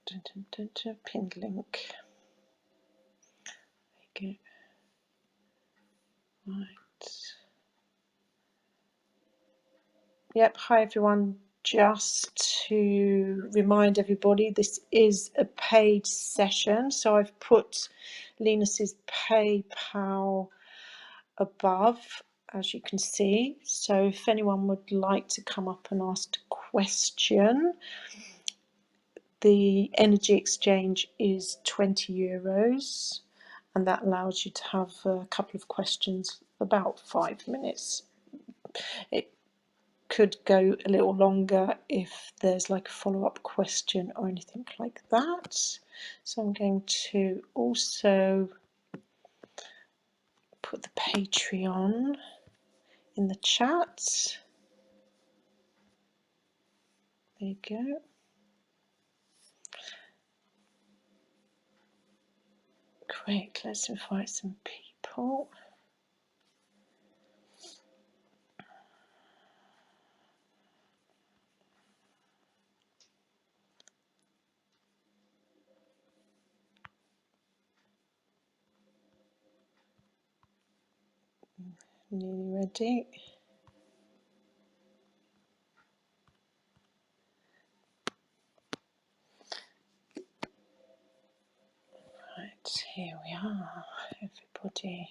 Pinned link. There you go. Right. Yep. Hi everyone. Just to remind everybody, this is a paid session, so I've put Linus's PayPal above, as you can see. So if anyone would like to come up and ask a question, the energy exchange is €20, and that allows you to have a couple of questions, about 5 minutes. It could go a little longer if there's like a follow-up question or anything like that. So I'm going to also put the Patreon in the chat. There you go. Great, let's invite some people. Nearly ready. Right, here we are, everybody.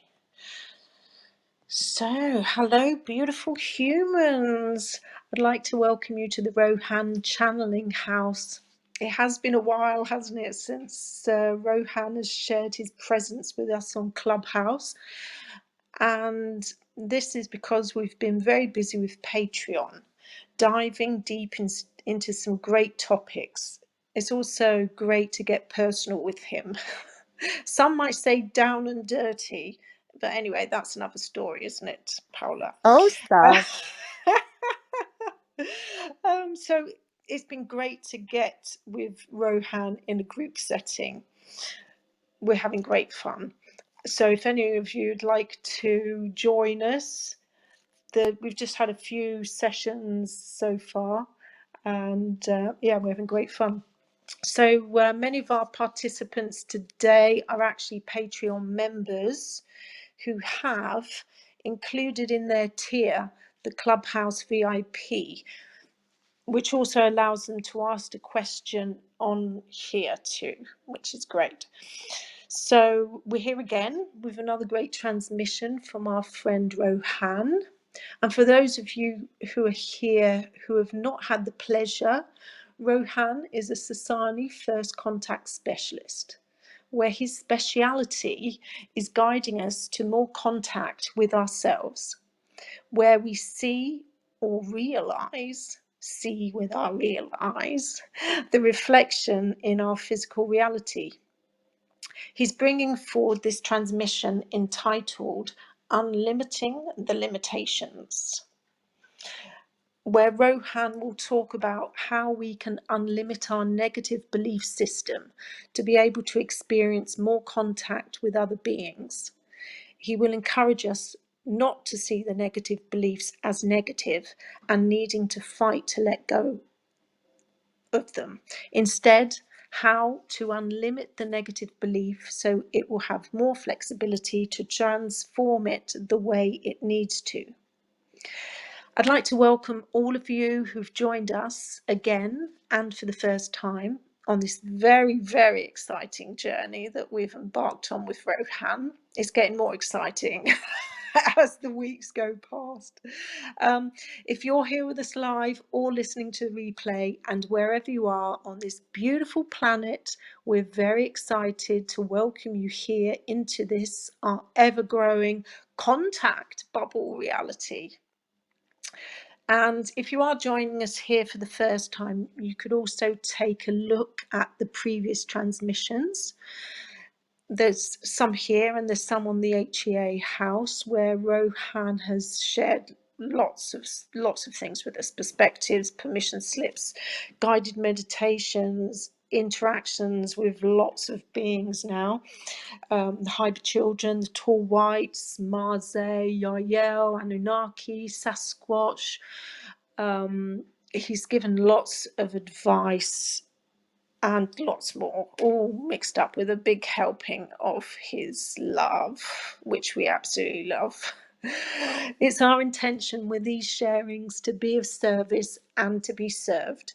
So, hello, beautiful humans. I'd like to welcome you to the Rohaan Channeling House. It has been a while, hasn't it, since Rohaan has shared his presence with us on Clubhouse. And this is because we've been very busy with Patreon, diving deep into some great topics. It's also great to get personal with him. Some might say down and dirty, but anyway, that's another story, isn't it, Paula? Oh, stop. So it's been great to get with Rohaan in a group setting. We're having great fun. So if any of you'd like to join us, we've just had a few sessions so far, and yeah, we're having great fun. So many of our participants today are actually Patreon members who have included in their tier the Clubhouse VIP, which also allows them to ask a question on here too, which is great. So we're here again with another great transmission from our friend Rohaan. And for those of you who are here who have not had the pleasure, Rohaan is a Sasani first contact specialist, where his speciality is guiding us to more contact with ourselves, where we see or see with our real eyes, the reflection in our physical reality. He's bringing forward this transmission entitled Unlimiting the Limitations, where Rohaan will talk about how we can unlimit our negative belief system to be able to experience more contact with other beings. He will encourage us not to see the negative beliefs as negative and needing to fight to let go of them. Instead, how to unlimit the negative belief so it will have more flexibility to transform it the way it needs to. I'd like to welcome all of you who've joined us again and for the first time on this very, very exciting journey that we've embarked on with Rohaan. It's getting more exciting as the weeks go past. If you're here with us live or listening to the replay, and wherever you are on this beautiful planet, we're very excited to welcome you here into this, our ever-growing contact bubble reality. And if you are joining us here for the first time, you could also take a look at the previous transmissions. There's some here and there's some on the HEA house where Rohaan has shared lots of things with us: perspectives, permission slips, guided meditations, interactions with lots of beings now. The Hyper Children, the Tall Whites, Marze, Yael, Anunnaki, Sasquatch. He's given lots of advice and lots more, all mixed up with a big helping of his love, which we absolutely love. It's our intention with these sharings to be of service and to be served.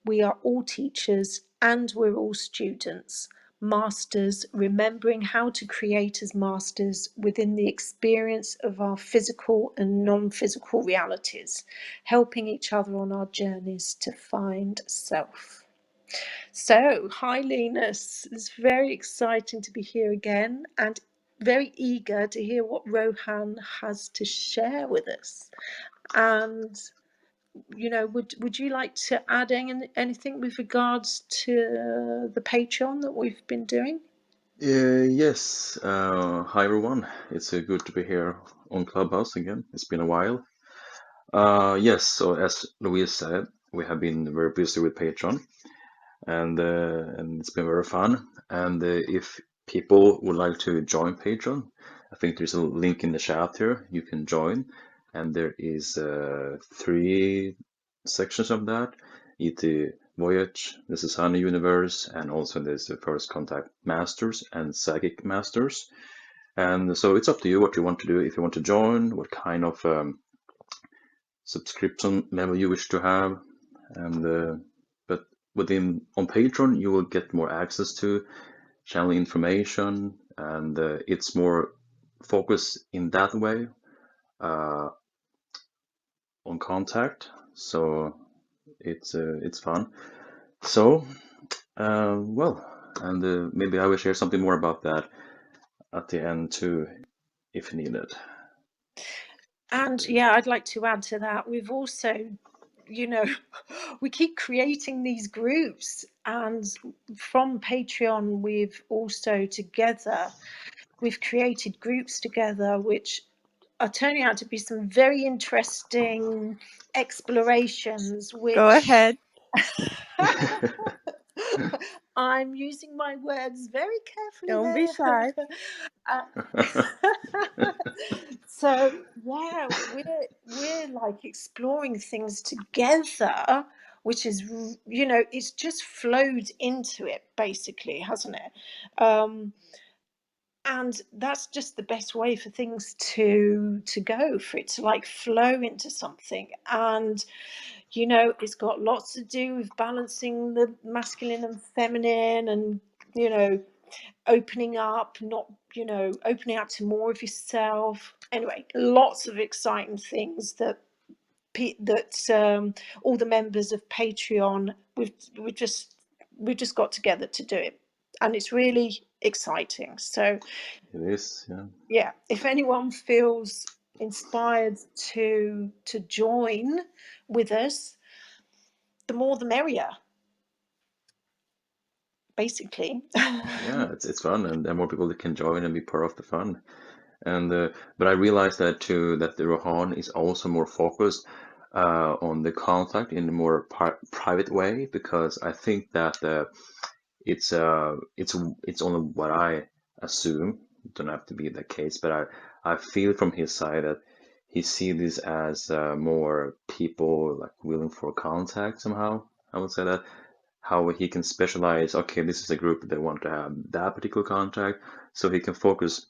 We are all teachers and we're all students, masters, remembering how to create as masters within the experience of our physical and non-physical realities, helping each other on our journeys to find self. So, hi Linus, it's very exciting to be here again and very eager to hear what Rohaan has to share with us. And, you know, would you like to add anything with regards to the Patreon that we've been doing? Yes. Hi everyone. It's good to be here on Clubhouse again. It's been a while. Yes. So as Louise said, we have been very busy with Patreon, and it's been very fun. And if people would like to join Patreon, I think there's a link in the chat here. You can join, and there is three sections of that. It's Voyage, this is Honey Universe, and also there's the First Contact Masters and Psychic Masters. And so it's up to you what you want to do. If you want to join, what kind of subscription level you wish to have, and but within on Patreon you will get more access to channeling information, and it's more focused in that way uh, on contact. So it's fun. So well, and maybe I will share something more about that at the end too, if needed. And yeah, I'd like to add to that. We've also, you know, we keep creating these groups, and from Patreon, we've created groups together, which are turning out to be some very interesting explorations, Go which ahead. I'm using my words very carefully Don't be there. shy. So yeah, we're like exploring things together, which is, you know, it's just flowed into it basically, hasn't it? And that's just the best way for things to go, for it to like flow into something. And you know, it's got lots to do with balancing the masculine and feminine, and you know, opening up, not, you know, opening up to more of yourself. Anyway, lots of exciting things that all the members of Patreon, we've just got together to do it, and it's really exciting. So It is, yeah. yeah, if anyone feels inspired to join with us, the more the merrier, basically. Yeah, it's fun, and there are more people that can join and be part of the fun. And but I realized that too, that the Rohan is also more focused on the contact in a more private way, because I think that it's only what I assume. Don't have to be the case, but I feel from his side that he see this as more people like willing for contact somehow. I would say that how he can specialize. Okay, this is a group that want to have that particular contact, so he can focus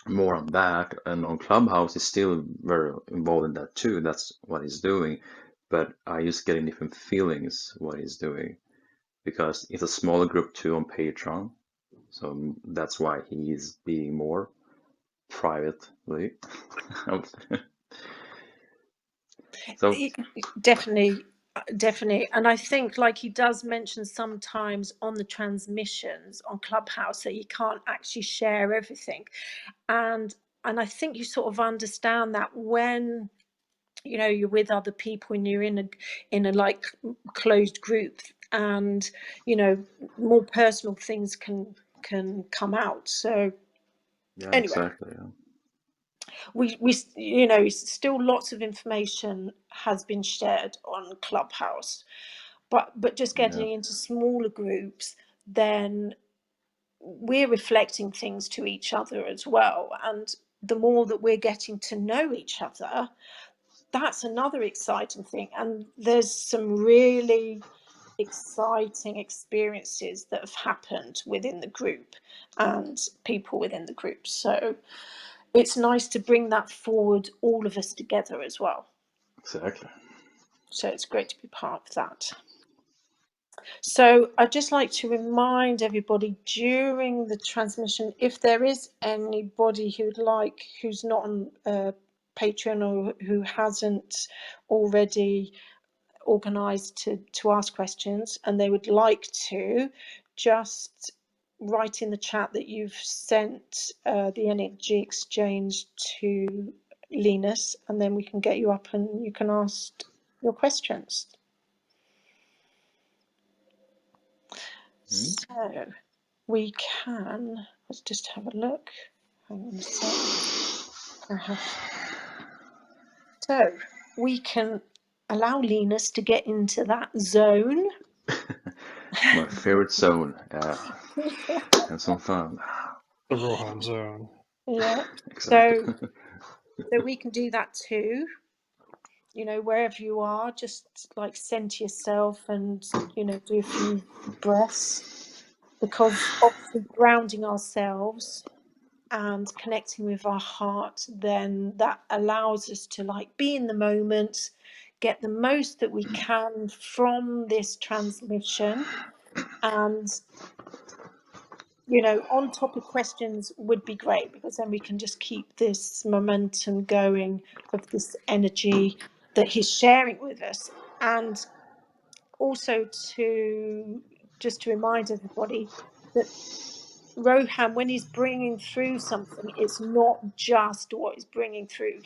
more on that. And on Clubhouse, he's still very involved in that too. That's what he's doing. But I just getting different feelings what he's doing, because it's a smaller group too on Patreon. So that's why he's being more privately. So Definitely, definitely. And I think, like, he does mention sometimes on the transmissions on Clubhouse that he can't actually share everything. And I think you sort of understand that when, you know, you're with other people and you're in a like closed group, and you know, more personal things can come out. So yeah, anyway, exactly. Yeah. we you know, still lots of information has been shared on Clubhouse, but just Yeah. getting into smaller groups, then we're reflecting things to each other as well. And the more that we're getting to know each other, that's another exciting thing. And there's some really exciting experiences that have happened within the group and people within the group. So it's nice to bring that forward, all of us together as well. Exactly. So it's great to be part of that. So I'd just like to remind everybody during the transmission, if there is anybody who's not on Patreon or who hasn't already organised to ask questions and they would like to, just write in the chat that you've sent the energy exchange to Linus, and then we can get you up and you can ask your questions. So we can, let's just have a look. Hang on a sec. So we can allow Linus to get into that zone. It's my favorite zone. Yeah. Have some fun. The Rohaan zone. Yeah. Exactly. So we can do that too. You know, wherever you are, just like center yourself and, you know, do a few breaths, because obviously grounding ourselves and connecting with our heart, then that allows us to like be in the moment, get the most that we can from this transmission, and you know, on topic questions would be great, because then we can just keep this momentum going of this energy that he's sharing with us. And also to just to remind everybody that Rohan, when he's bringing through something, it's not just what he's bringing through.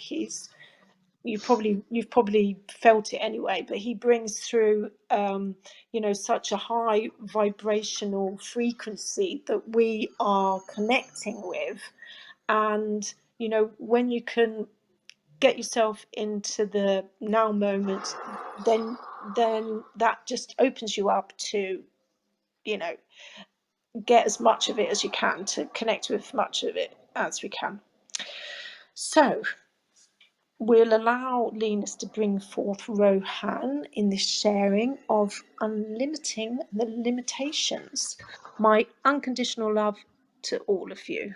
You've probably felt it anyway, but he brings through you know, such a high vibrational frequency that we are connecting with. And you know, when you can get yourself into the now moment, then that just opens you up to, you know, get as much of it as you can, to connect with much of it as we can. So we'll allow Linus to bring forth Rohan in this sharing of unlimiting the limitations. My unconditional love to all of you.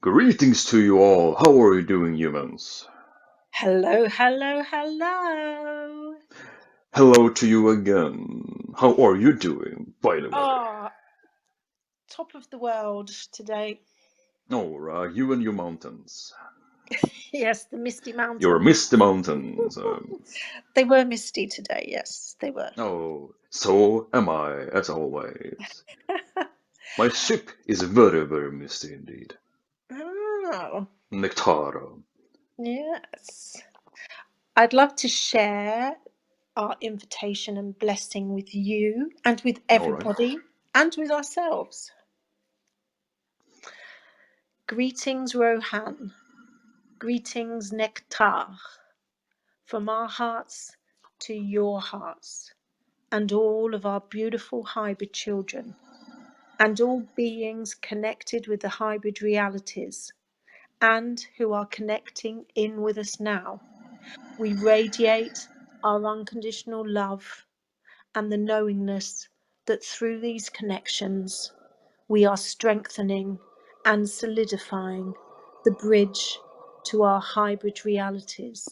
Greetings to you all. How are you doing, humans? Hello, hello, hello. Hello to you again. How are you doing, by the way? Ah, top of the world today. Oh, you and your mountains. Yes, the misty Your mountains. misty mountains. They were misty today, yes, they were. Oh, so am I, as always. My ship is very, very misty indeed. Oh, Nectara. yes. I'd love to share our invitation and blessing with you and with All right. everybody and with ourselves. Greetings, Rohan. Greetings, Nectar. From our hearts to your hearts, and all of our beautiful hybrid children, and all beings connected with the hybrid realities, and who are connecting in with us now. We radiate our unconditional love and the knowingness that through these connections we are strengthening and solidifying the bridge to our hybrid realities.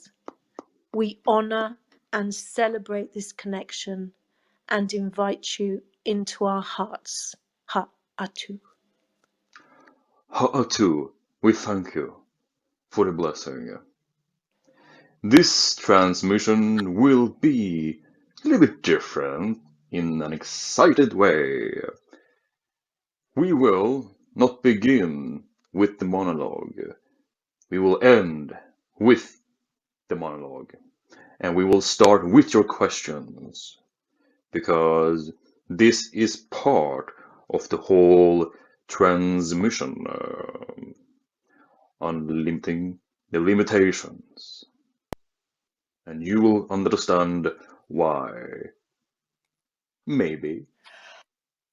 We honor and celebrate this connection and invite you into our hearts. Ha'atu. Ha'atu, we thank you for the blessing. This transmission will be a little bit different in an excited way. We will not begin with the monologue. We will end with the monologue. And we will start with your questions. Because this is part of the whole transmission. Unlimiting the limitations. And you will understand why. Maybe.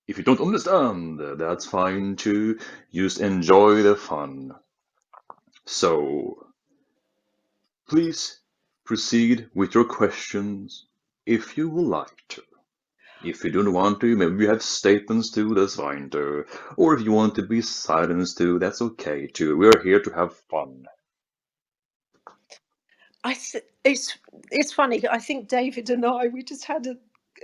If you don't understand, that's fine too. Just enjoy the fun. So, please proceed with your questions if you would like to. If you don't want to, maybe you have statements too, that's fine too. Or if you want to be silenced too, that's okay too. We are here to have fun. It's funny. I think David and I, we just had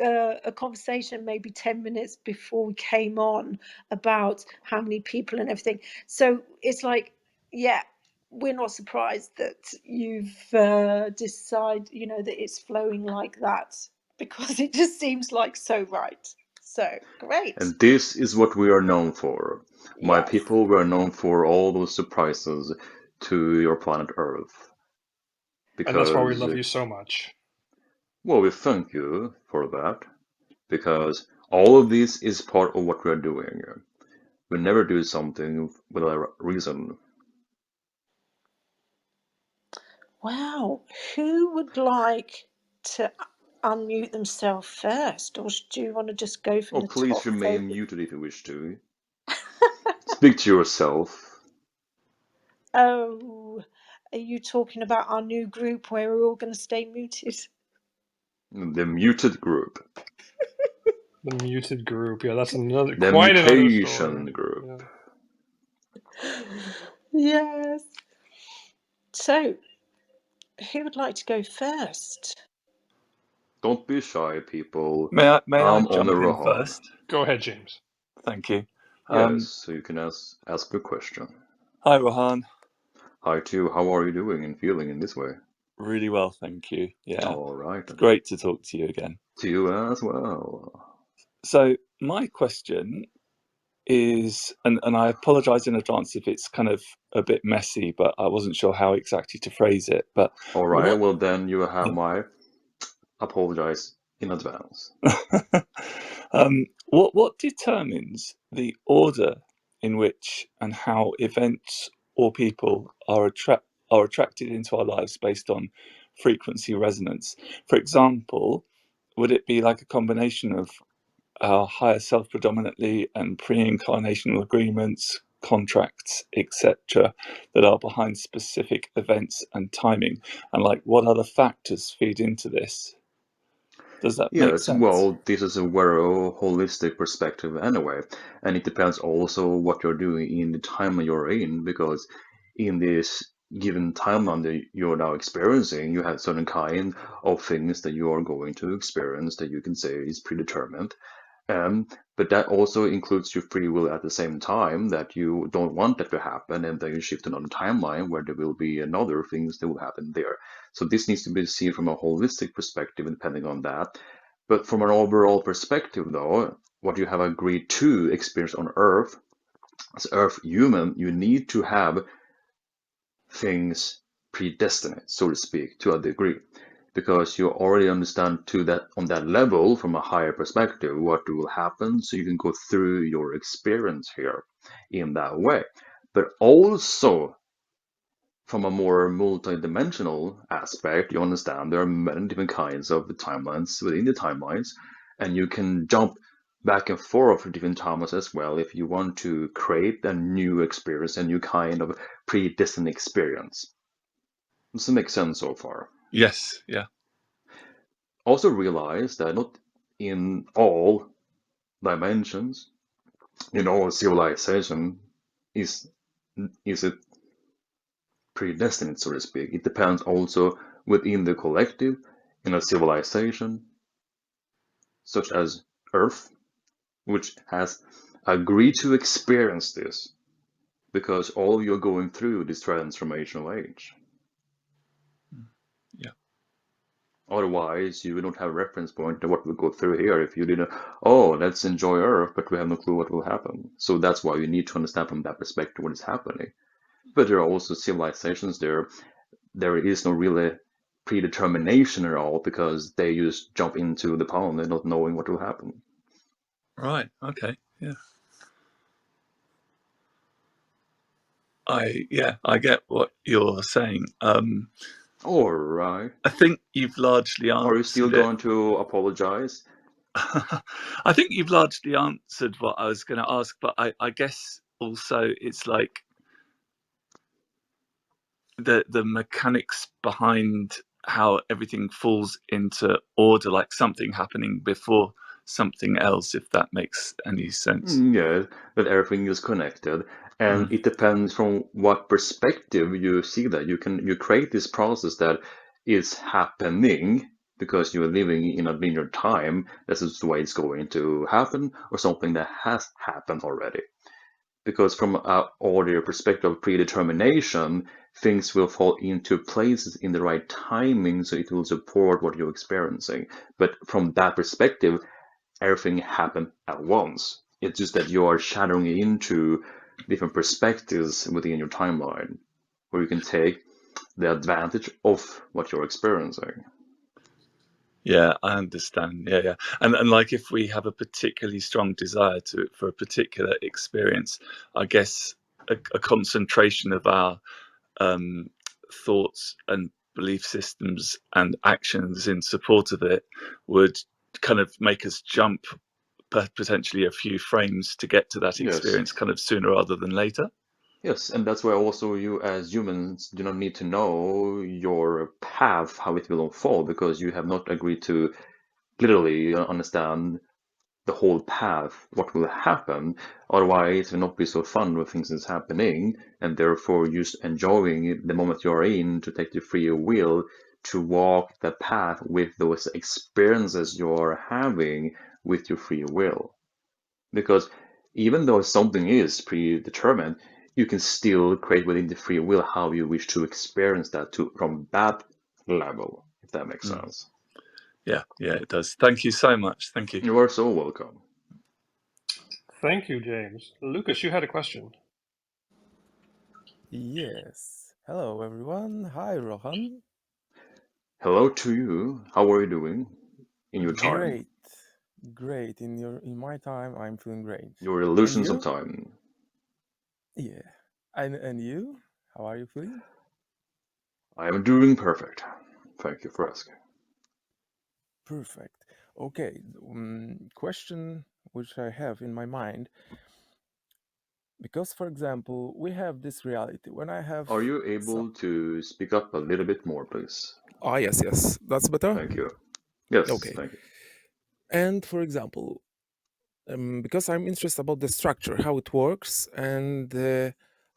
a conversation maybe 10 minutes before we came on about how many people and everything. So it's like, yeah, we're not surprised that you've decided, that it's flowing like that, because it just seems like so right. So great. And this is what we are known for. My Yes. people, we are known for all those surprises to your planet Earth. And that's why we Because, love you so much. well, we thank you for that. Because all of this is part of what we are doing. We never do something without a reason. Wow. Who would like to unmute themselves first, or do you want to just go from Oh, the please top, remain David? muted if you wish to. Speak to yourself. Oh, are you talking about our new group where we're all going to stay muted? The muted group. The muted group. Yeah, that's another The quite another story. mutation group. Yeah. Yes. So, who would like to go first? Don't be shy, people. May I I'm on the jump in Rohaan. first? Go ahead, James. Thank you. Yes, so you can ask a question. Hi, Rohan. Hi, too. How are you doing and feeling in this way? Really well, thank you. Yeah, All right, it's then. great to talk to you again. To you as well. So my question is, and I apologise in advance if it's kind of a bit messy, but I wasn't sure how exactly to phrase it. But All right, what? well then you have my apologize in advance. What determines the order in which and how events or people are attracted into our lives based on frequency resonance? For example, would it be like a combination of our higher self predominantly and pre-incarnational agreements, contracts, etc., that are behind specific events and timing? And like, what other factors feed into this? Does that make Yes, sense? well, this is a very holistic perspective anyway, and it depends also what you're doing in the time you're in, because in this given timeline that you're now experiencing, you have certain kind of things that you are going to experience that you can say is predetermined. But that also includes your free will at the same time, that you don't want that to happen, and then you shift to another timeline where there will be another things that will happen there. So this needs to be seen from a holistic perspective, depending on that. But from an overall perspective, though, what you have agreed to experience on Earth, as Earth human, you need to have things predestined, so to speak, to a degree, because you already understand to that on that level from a higher perspective what will happen, so you can go through your experience here in that way. But also from a more multi-dimensional aspect, you understand there are many different kinds of timelines within the timelines, and you can jump back and forth for different timelines as well if you want to create a new experience, a new kind of predestined experience. Does it make sense so far? Yes, yeah. Also realize that not in all dimensions, in all civilization, is it predestined, so to speak. It depends also within the collective, in a civilization such as Earth, which has agreed to experience this because all you're going through this transformational age. Yeah. Otherwise, you don't have a reference point to what will go through here. If you didn't, oh, let's enjoy Earth, but we have no clue what will happen. So that's why you need to understand from that perspective what is happening. But there are also civilizations there is no really predetermination at all because they just jump into the pond and not knowing what will happen. Right. Okay. Yeah. I get what you're saying. All right. I think you've largely Are you still answered it. going to apologize? I think you've largely answered what I was going to ask, but I guess also it's like the mechanics behind how everything falls into order, like something happening before something else, if that makes any sense. Yeah, that everything is connected, and Mm. it depends from what perspective you see that. You create this process that is happening because you're living in a linear time. This is the way it's going to happen, or something that has happened already. Because from an order perspective of predetermination, things will fall into places in the right timing, so it will support what you're experiencing. But from that perspective, everything happened at once. It's just that you are shadowing into different perspectives within your timeline, where you can take the advantage of what you're experiencing. Yeah, I understand. Yeah, yeah. And like if we have a particularly strong desire for a particular experience, I guess a concentration of our thoughts and belief systems and actions in support of it would kind of make us jump potentially a few frames to get to that Yes. experience kind of sooner rather than later. Yes, and that's why also you as humans do not need to know your path, how it will unfold, because you have not agreed to literally understand the whole path, what will happen. Otherwise, it will not be so fun when things is happening, and therefore just enjoying the moment you're in to take the free will to walk the path with those experiences you're having with your free will. Because even though something is predetermined, you can still create within the free will how you wish to experience that to from that level, if that makes Mm. sense. Yeah, yeah, it does. Thank you so much. Thank you. You are so welcome. Thank you, James. Lucas, you had a question. Yes. Hello, everyone. Hi, Rohan. Hello to you. How are you doing in your time? Great. Great. In my time, I'm feeling great. Your And illusions of you? time. Yeah. And you? How are you feeling? I am doing perfect. Thank you for asking. Perfect. Okay. Question which I have in my mind, because for example, we have this reality. When I have Are you some. able to speak up a little bit more, please? Ah, yes, yes. That's better. Thank you. Yes, Okay. thank you. And for example, because I'm interested about the structure, how it works, and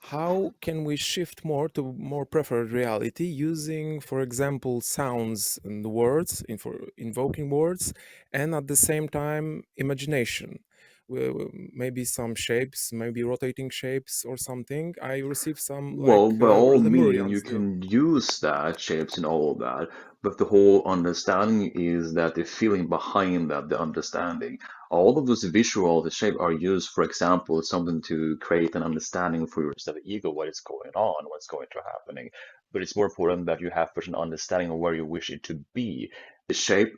how can we shift more to more preferred reality using, for example, sounds and words, invoking words, and at the same time, imagination. Maybe some shapes, maybe rotating shapes or something. I received some like Well, by all means, you Lemurians. can use that, shapes and all of that, but the whole understanding is that the feeling behind that, the understanding. All of those visual, the shape are used, for example, something to create an understanding for yourself, ego, what is going on, what's going to happening. But it's more important that you have first an understanding of where you wish it to be. The shape,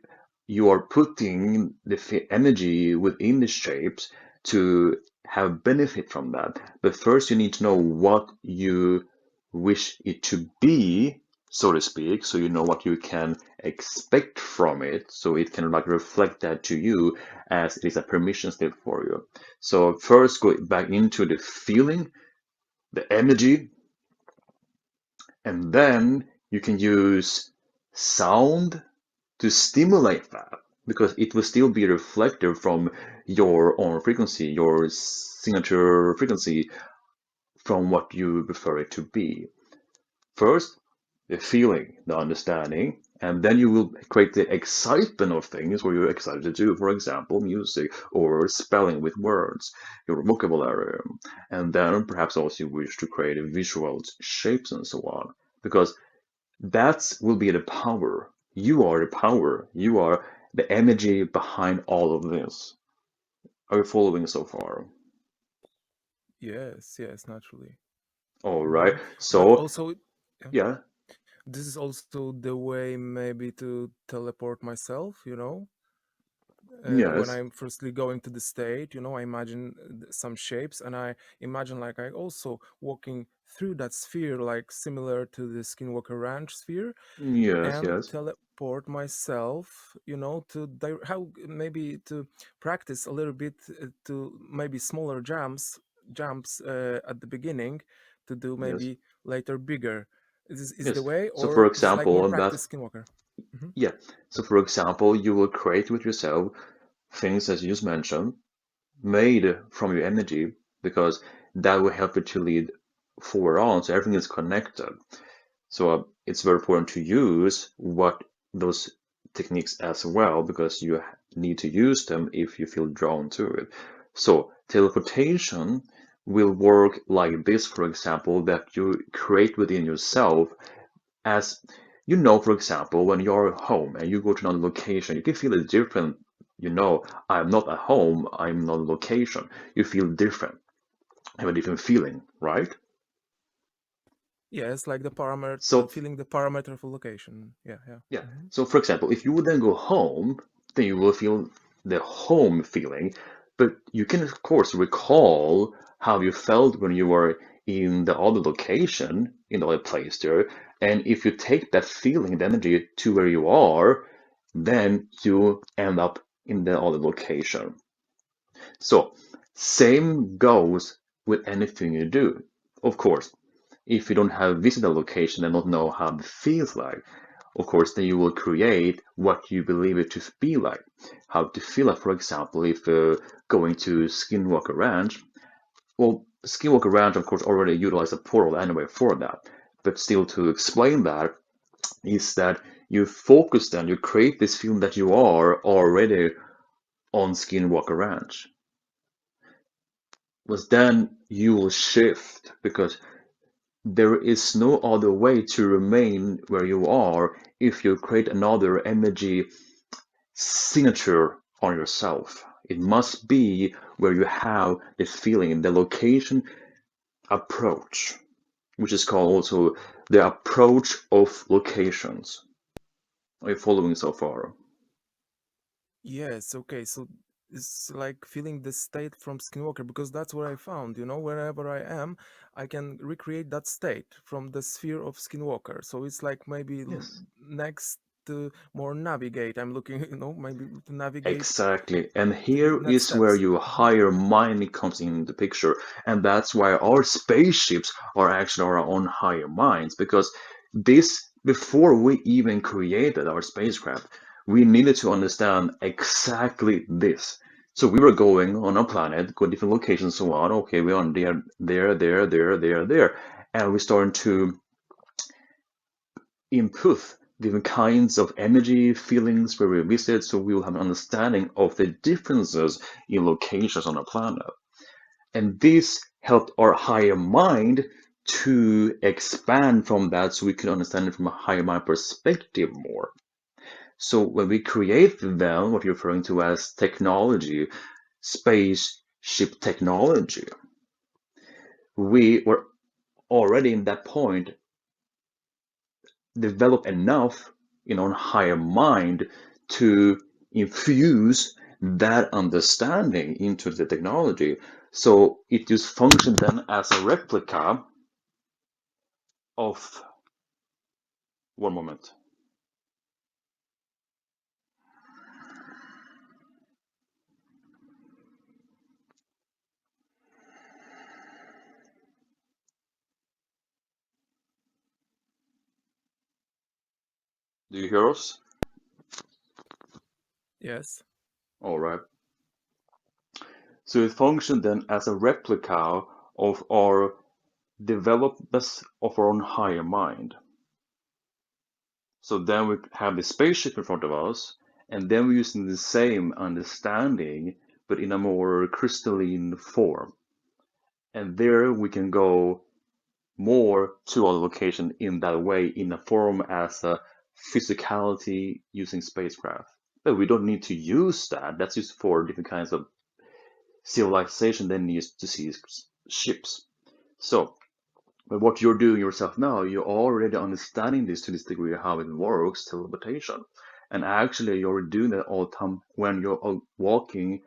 you are putting the energy within the shapes to have benefit from that. But first, you need to know what you wish it to be, so to speak, so you know what you can expect from it, so it can like reflect that to you as it is a permission slip for you. So first, go back into the feeling, the energy, and then you can use sound to stimulate that because it will still be reflected from your own frequency, your signature frequency from what you prefer it to be. first the feeling, the understanding, and then you will create the excitement of things where you're excited to do, for example, music or spelling with words, your vocabulary, and then perhaps also you wish to create visual shapes and so on, because that will be the power. You are the power. You are the energy behind all of this. Are you following so far? Yes, yes, naturally. All right. Hmm. But So, also, yeah, yeah, this is also the way maybe to teleport myself, when yes, I'm firstly going to the state, I imagine some shapes, and I imagine like I also walking through that sphere, like similar to the Skinwalker Ranch sphere, yes, and yes, teleport myself, to how maybe to practice a little bit, to maybe smaller jumps at the beginning, to do yes, maybe later bigger. Is the yes. way, So, for or this is like example, more on that, practice Skinwalker? Hmm. yeah. So, for example, you will create with yourself things, as you just mentioned, made from your energy, because that will help you to lead forward on. So, everything is connected. So it's very important to use what those techniques as well, because you need to use them if you feel drawn to it. So teleportation will work like this, for example, that you create within yourself as for example, when you're at home and you go to another location, you can feel it different. I'm not at home, I'm not on location. You feel different, have a different feeling, right? Yes, like the parameter, So feeling the parameter of a location. Yeah, yeah. yeah. Hmm. So, for example, if you would then go home, then you will feel the home feeling. But you can, of course, recall how you felt when you were in the other location, in the other place there. And if you take that feeling, the energy to where you are, then you end up in the other location. So, same goes with anything you do. Of course, if you don't have visited a location and not know how it feels like, of course, then you will create what you believe it to be like. How to feel like, for example, if going to Skinwalker Ranch. Well, Skinwalker Ranch, of course, already utilized a portal anyway for that. But still, to explain that is that you focus then, you create this feeling that you are already on Skinwalker Ranch. But then you will shift because there is no other way to remain where you are if you create another energy signature on yourself. It must be where you have this feeling, the location approach, which is called also the approach of locations. Are you following so far? Yes, okay. So it's like feeling the state from Skinwalker, because that's what I found, wherever I am, I can recreate that state from the sphere of Skinwalker. So it's like maybe Yes. next to more navigate. I'm looking, maybe to navigate Exactly. And to the here next is where steps. your Hmm. higher mind comes in the picture. And that's why our spaceships are actually our own higher minds. Because before we even created our spacecraft, we needed to understand exactly this. So we were going on a planet, going different locations, so on. Okay, we're on there. And we started to input different kinds of energy, feelings where we visit, so we will have an understanding of the differences in locations on a planet. And this helped our higher mind to expand from that so we can understand it from a higher mind perspective more. So when we create them, what you're referring to as technology, spaceship technology, we were already in that point develop enough in our higher mind to infuse that understanding into the technology. So it just functioned then as a replica of one moment. Do you hear us? Yes. All right. So it functioned then as a replica of our development of our own higher mind. So then we have the spaceship in front of us, and then we're using the same understanding, but in a more crystalline form. And there we can go more to our location in that way, in a form as a physicality using spacecraft. But we don't need to use that. That's used for different kinds of civilization that needs to see ships. So, but what you're doing yourself now, you're already understanding this to this degree how it works, teleportation. And actually, you're doing that all the time when you're walking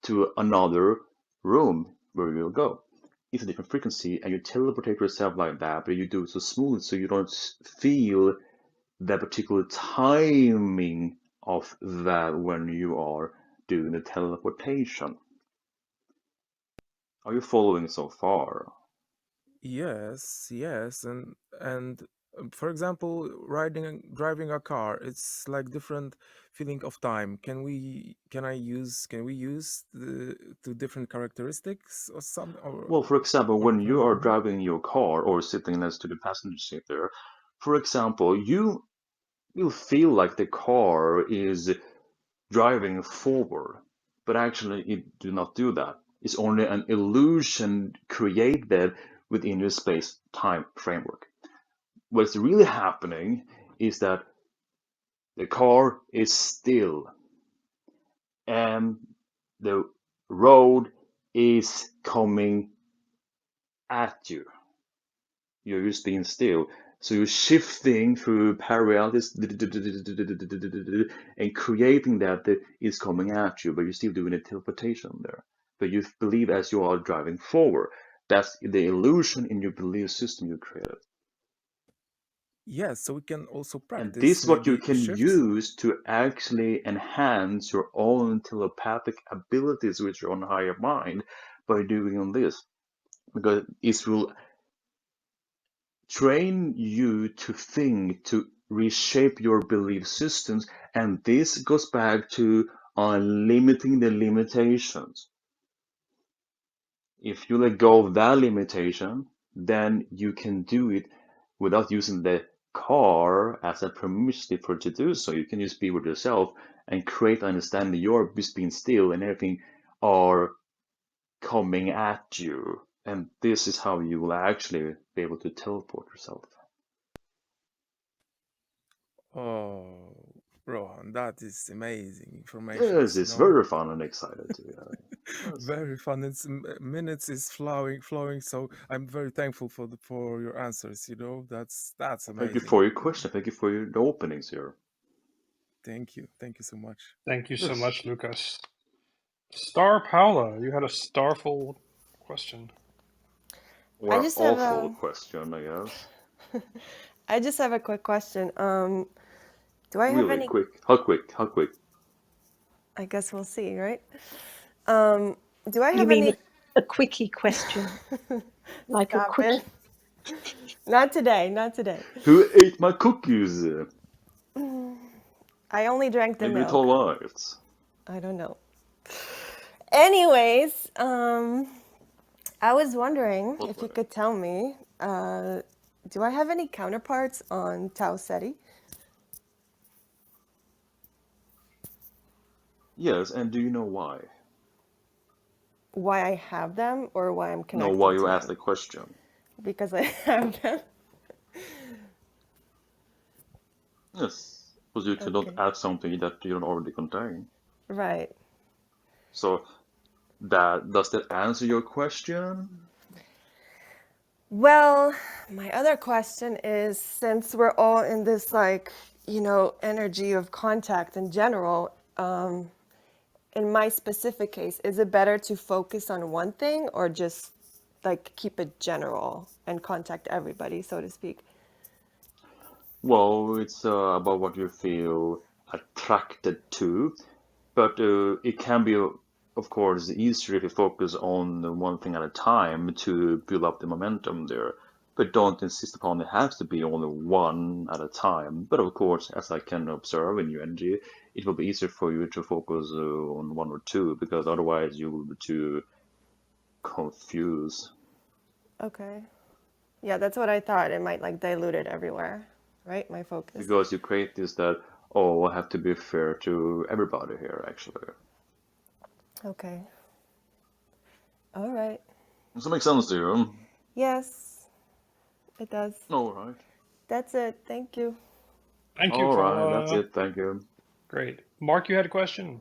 to another room where you'll go. It's a different frequency, and you teleport yourself like that, but you do it so smooth so you don't feel that particular timing of that when you are doing the teleportation. Are you following so far? Yes, yes, and for example, driving a car, it's like different feeling of time. Can we use the two different characteristics or some Well, for example, or when you are driving your car or sitting next to the passenger seat there, for example, you will feel like the car is driving forward, but actually it do not do that. It's only an illusion created within your space-time framework. What's really happening is that the car is still and the road is coming at you. You're just being still. So you're shifting through parallels and creating that is coming at you, but you're still doing a teleportation there. But you believe as you are driving forward. That's the illusion in your belief system you created. yes, so we can also And practice this is what you maybe can shifts. use to actually enhance your own telepathic abilities with your own higher mind by doing this. Because it will train you to think, to reshape your belief systems, and this goes back to unlimiting the limitations. If you let go of that limitation, then you can do it without using the car as a permission for you to do so. You can just be with yourself and create understanding you're just being still and everything are coming at you. And this is how you will actually be able to teleport yourself. Oh, Rohan, that is amazing Yes, informations, you it's know. very fun and excited to yes. Very fun. It's minutes is flowing. So I'm very thankful for your answers. You know, that's Thank you amazing. for your question. Thank you for the openings here. Thank you so much. Thank you so Yes. much, Lucas. Star Paula, you had a starful question. I Or just have awful a question, I guess. I just have a quick question. Do I have Really any? quick. How quick? How quick? I guess we'll see, right? Um, do I You have mean any? a quickie question, like a Stop quickie? it. Not today, not today. Who ate my cookies? I only drank the Maybe it's milk. all right. I don't know. Anyways, I was wondering What if were you they? could tell me, do I have any counterparts on Tau Ceti? Yes, and do you know why? Why I have them or why I'm No, why connecting you to asked them? the question. Because I have them. Yes, because you cannot Okay. add something that you don't already contain. Right. So that does that answer your question? Well, my other question is since we're all in this, like, energy of contact in general, in my specific case, is it better to focus on one thing or just like keep it general and contact everybody, so to speak? Well, it's about what you feel attracted to, but it can be, of course, easier if you focus on one thing at a time to build up the momentum there. But don't insist upon it has to be only one at a time. But of course, as I can observe in your energy, it will be easier for you to focus on one or two because otherwise you will be too confused. Okay. Yeah, that's what I thought. It might like dilute it everywhere, right? My focus. Because you create this that, oh, I have to be fair to everybody here, actually. Okay. All right. Does that make sense to you? Yes, it does. All right. That's it. Thank you. Thank you, All right, that's Carla. it. Thank you. Great. Mark, you had a question?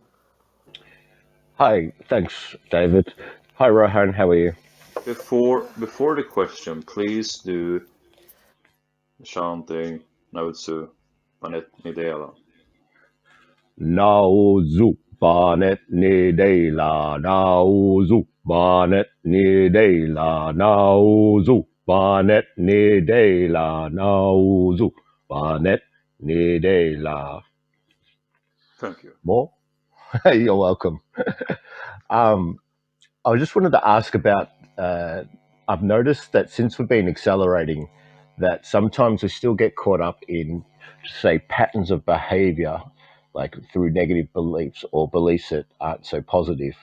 Hi, thanks, David. Hi, Rohan, how are you? Before the question, please do the chanting Nautsu Panet Nidela. Nauzu Banet Nidela, Nauzu Banet Nidela, Nauzu Banet Nidela, Nauzu Banet Nidela. Thank you. More? You're welcome. Um, I just wanted to ask about. I've noticed that since we've been accelerating, that sometimes we still get caught up in, say, patterns of behavior, like through negative beliefs or beliefs that aren't so positive.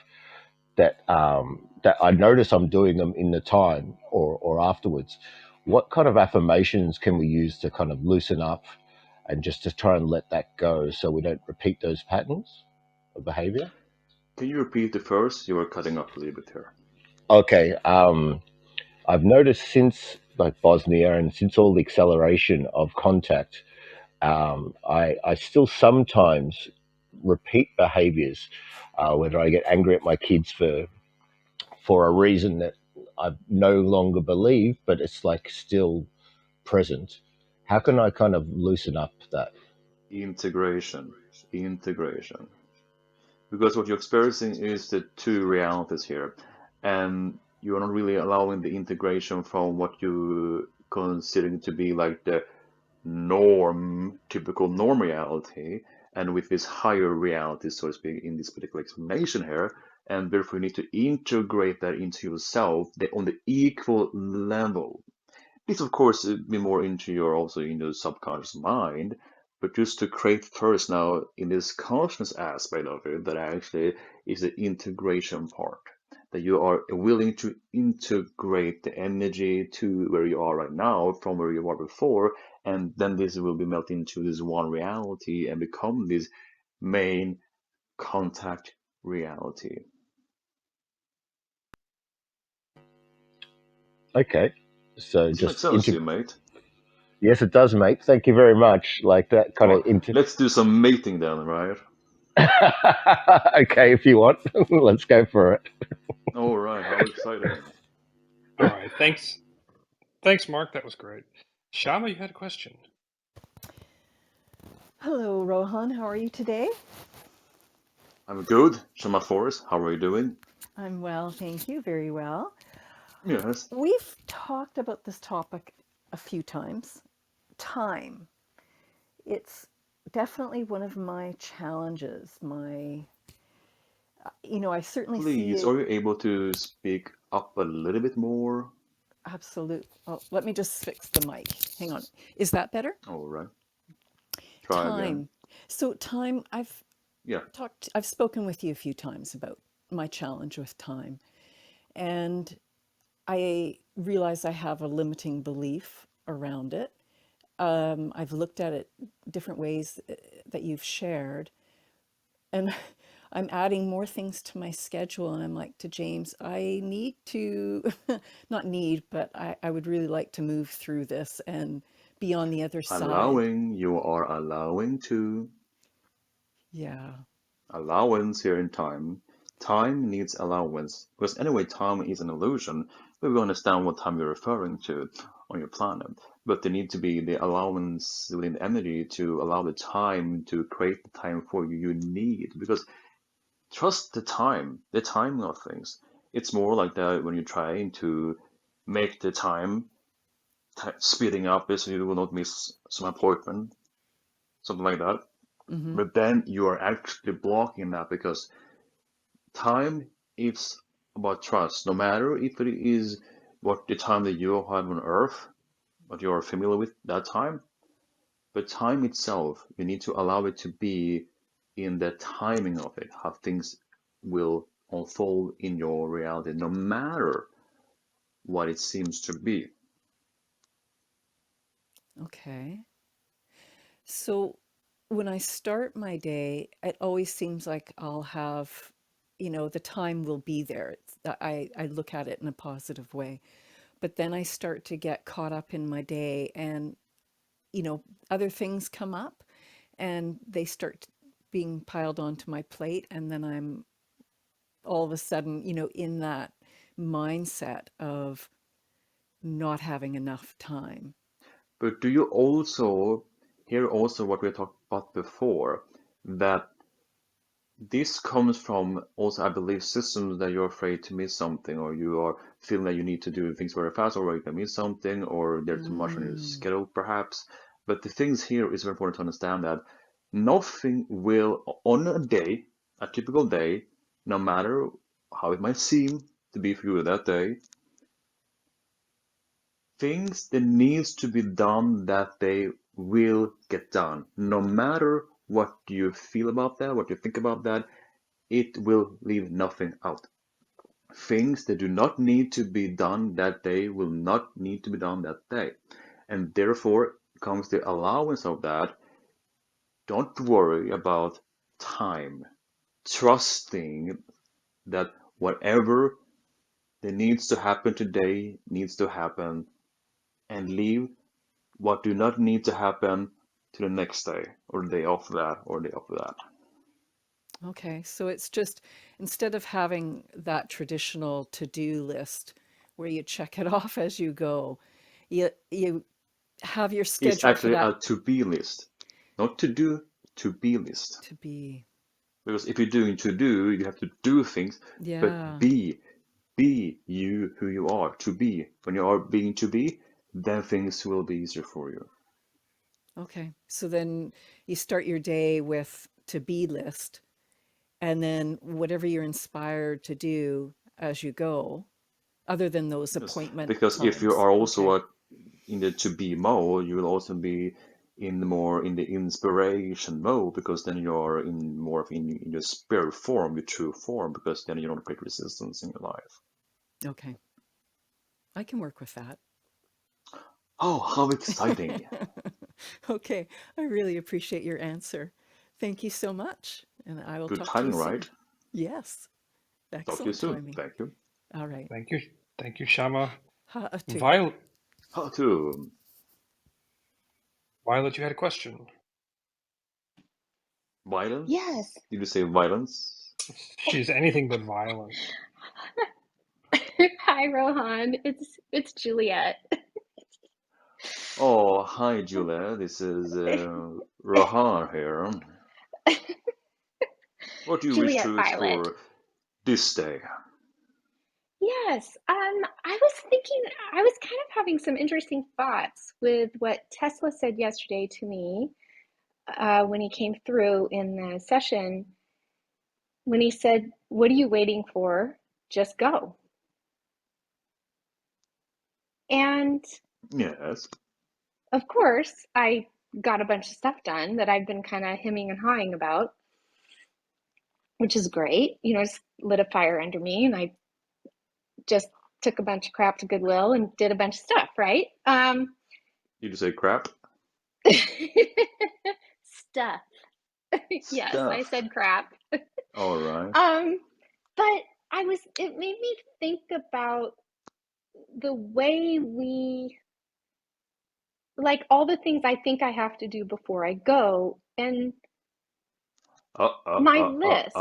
That I notice I'm doing them in the time or afterwards. What kind of affirmations can we use to kind of loosen up and just to try and let that go so we don't repeat those patterns of behavior? Can you repeat the first? You were cutting up a little bit here. Okay. I've noticed since like Bosnia and since all the acceleration of contact, I still sometimes repeat behaviors, whether I get angry at my kids for a reason that I no longer believe, but it's like still present. How can I kind of loosen up that? Integration. Integration. Because what you're experiencing is the two realities here, and you're not really allowing the integration from what you considering to be like the norm, typical norm reality, and with this higher reality, so to speak, in this particular explanation here, and therefore you need to integrate that into yourself on the equal level. This, of course, be more into your also in the subconscious mind, but just to create first now in this conscious aspect of it, that actually is the integration part. That you are willing to integrate the energy to where you are right now from where you were before, and then this will be melted into this one reality and become this main contact reality. Okay, so Does it make just sense to you, mate? yes, it does, mate. Thank you very much. Like that kind Or of into. let's do some mating then, right? Okay, if you want, let's go for it. All right, how exciting. All right. Thanks. Thanks, Mark. That was great. Shama, you had a question. Hello, Rohan. How are you today? I'm good. Shama Forest, how are you doing? I'm well, thank you. Very well. Yes. We've talked about this topic a few times. Time. It's definitely one of my challenges. I certainly see Please, it are you able to speak up a little bit more? absolute. Oh, let me just fix the mic. Hang on. Is that better? All right, try again. Time. So time, Yeah, I've spoken with you a few times about my challenge with time. And I realize I have a limiting belief around it. I've looked at it different ways that you've shared, and I'm adding more things to my schedule. And I'm like to James, I need to, not need, but I would really like to move through this and be on the other side. allowing, you are allowing to. Yeah. Allowance here in time. Time needs allowance. Because anyway, time is an illusion. We will understand what time you're referring to on your planet. But there needs to be the allowance within the energy to allow the time to create the time for you you need. Because trust the timing of things. It's more like that when you're trying to make the time speeding up so you will not miss some appointment, something like that. Mm-hmm. But then you are actually blocking that because time is about trust. No matter if it is what the time that you have on Earth, what you are familiar with that time, but time itself, you need to allow it to be in the timing of it, how things will unfold in your reality, no matter what it seems to be. Okay. So when I start my day, it always seems like I'll have, the time will be there. I look at it in a positive way. But then I start to get caught up in my day and, other things come up and they start being piled onto my plate. And then I'm all of a sudden, in that mindset of not having enough time. But do you also hear also what we talked about before, that this comes from also, I believe, systems that you're afraid to miss something, or you are feeling that you need to do things very fast, or you can miss something, or there's too much on your Mm, schedule, perhaps. But the things here is very important to understand that nothing will, on a day, a typical day, no matter how it might seem to be for you that day, things that needs to be done that day will get done. No matter what you feel about that, what you think about that, it will leave nothing out. Things that do not need to be done that day will not need to be done that day. And therefore comes the allowance of that. Don't worry about time. Trusting that whatever that needs to happen today needs to happen, and leave what do not need to happen to the next day or the day after that or the day after that. okay. So it's just instead of having that traditional to-do list where you check it off as you go, you have your It's schedule for actually that a to-be list, not to do, to-be list. to be. Because if you're doing to do, you have to do things, but Yeah. be you who you are, to be. When you are being to be, then things will be easier for you. Okay. So then you start your day with to be list, and then whatever you're inspired to do as you go, other than those Yes. appointment Because if you times. are also Okay. in the to be mode, you will also be in more in the inspiration mode, because then you're in more of in your spirit form, your true form, because then you don't create resistance in your life. Okay. I can work with that. Oh, how exciting! Okay. I really appreciate your answer. Thank you so much. And I will Good talk to you timing, soon. right? Yes. Talk to you Excellent soon. timing. Thank you. All right. Thank you. Thank you, Shama. Ha to. Violet, How to Violet, you had a question. violence? Yes. Did you say violence? She's anything but violent. Hi, Rohan. It's Juliet. Oh, hi, Julia. This is Rohaan here. What do you wish Juliet to Violet. explore this day? Yes. I was kind of having some interesting thoughts with what Tesla said yesterday to me when he came through in the session, when he said, "What are you waiting for? Just go." And Yes. of course, I got a bunch of stuff done that I've been kind of hemming and hawing about, which is great. Just lit a fire under me, and I just took a bunch of crap to Goodwill and did a bunch of stuff, right? Did you say crap? Stuff. Yes, I Stuff. said crap. All right. Um, but it made me think about the way like all the things I think I have to do before I go, and my list.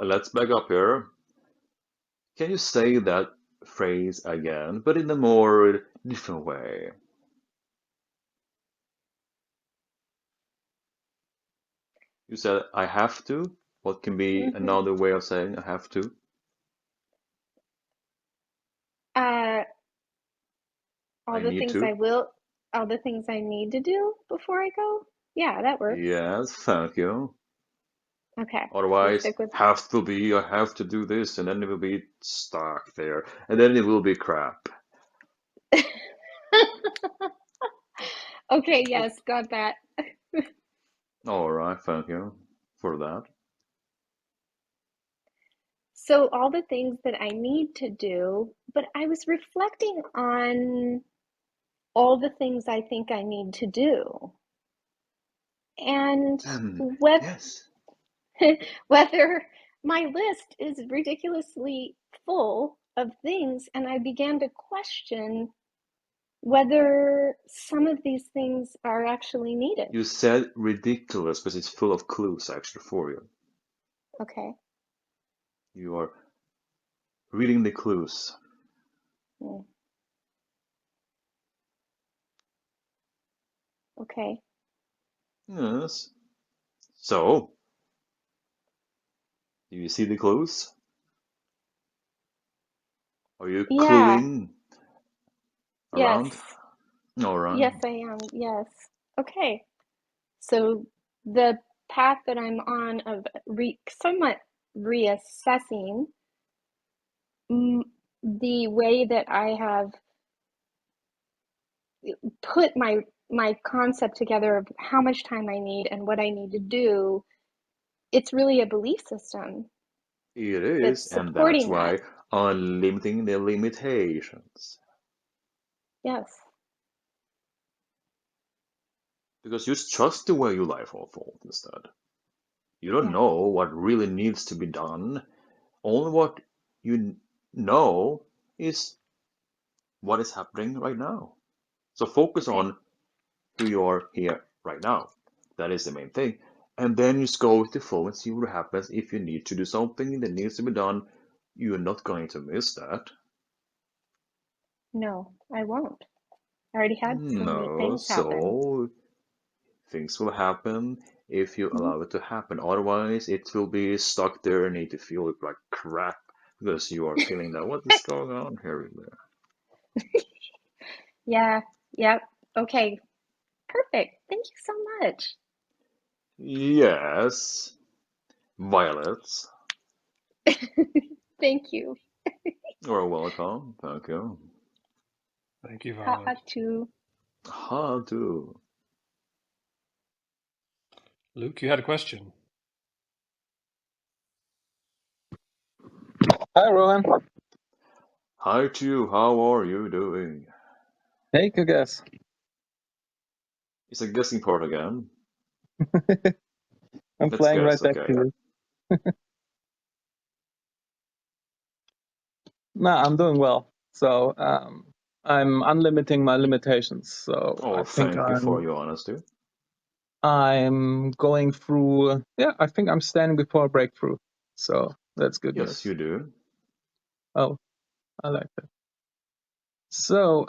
Let's back up here. Can you say that phrase again, but in a more different way? You said I have to. What can be Mhm. another way of saying I have to? Uh, all I the need things to. all the things I need to do before I go. Yeah, that works. Yes, thank you. Okay, we'll Otherwise, stick with. have to be, I have to do this, and then it will be stuck there, and then it will be crap. Okay, Oh, yes, got that. all right, thank you for that. So all the things that I need to do, but I was reflecting on all the things I think I need to do. And Yes. whether my list is ridiculously full of things, and I began to question whether some of these things are actually needed. You said ridiculous, but it's full of clues actually for you. Okay. You are reading the clues. Mm. Okay. Yes. So, do you see the clues? Are you Yeah. cluing Yes. around? All right. Yes, I am. Yes. Okay. So the path that I'm on of somewhat reassessing the way that I have put my concept together of how much time I need and what I need to do, it's really a belief system It that's is, and that's supporting that. why unlimiting the limitations. Yes. Because you trust the way your life unfolds instead. You don't Yeah. know what really needs to be done. Only what you know is what is happening right now. So focus Okay. on who you are here right now. That is the main thing. And then just go with the flow and see what happens. If you need to do something that needs to be done, you're not going to miss that. No, I won't. I already had so many No, things happen. so things will happen if you Mhm. allow it to happen. Otherwise, it will be stuck there and need to feel like crap because you are feeling that what is going on here and there. Yeah. Yep. Okay. Perfect. Thank you so much. Yes, Violets. Thank you. You're welcome. Thank you. Thank you, Ha Violet. too. How do? Luke, you had a question. Hi, Rohan. Hi to you. How are you doing? Take a guess. It's a guessing part again. I'm Let's flying right guess. back to Okay. you. No, I'm doing well. So I'm unlimiting my limitations. So I Oh, think thank you for your honesty. I'm going through. Yeah, I think I'm standing before a breakthrough. So that's good Yes, news. you do. Oh, I like that. So,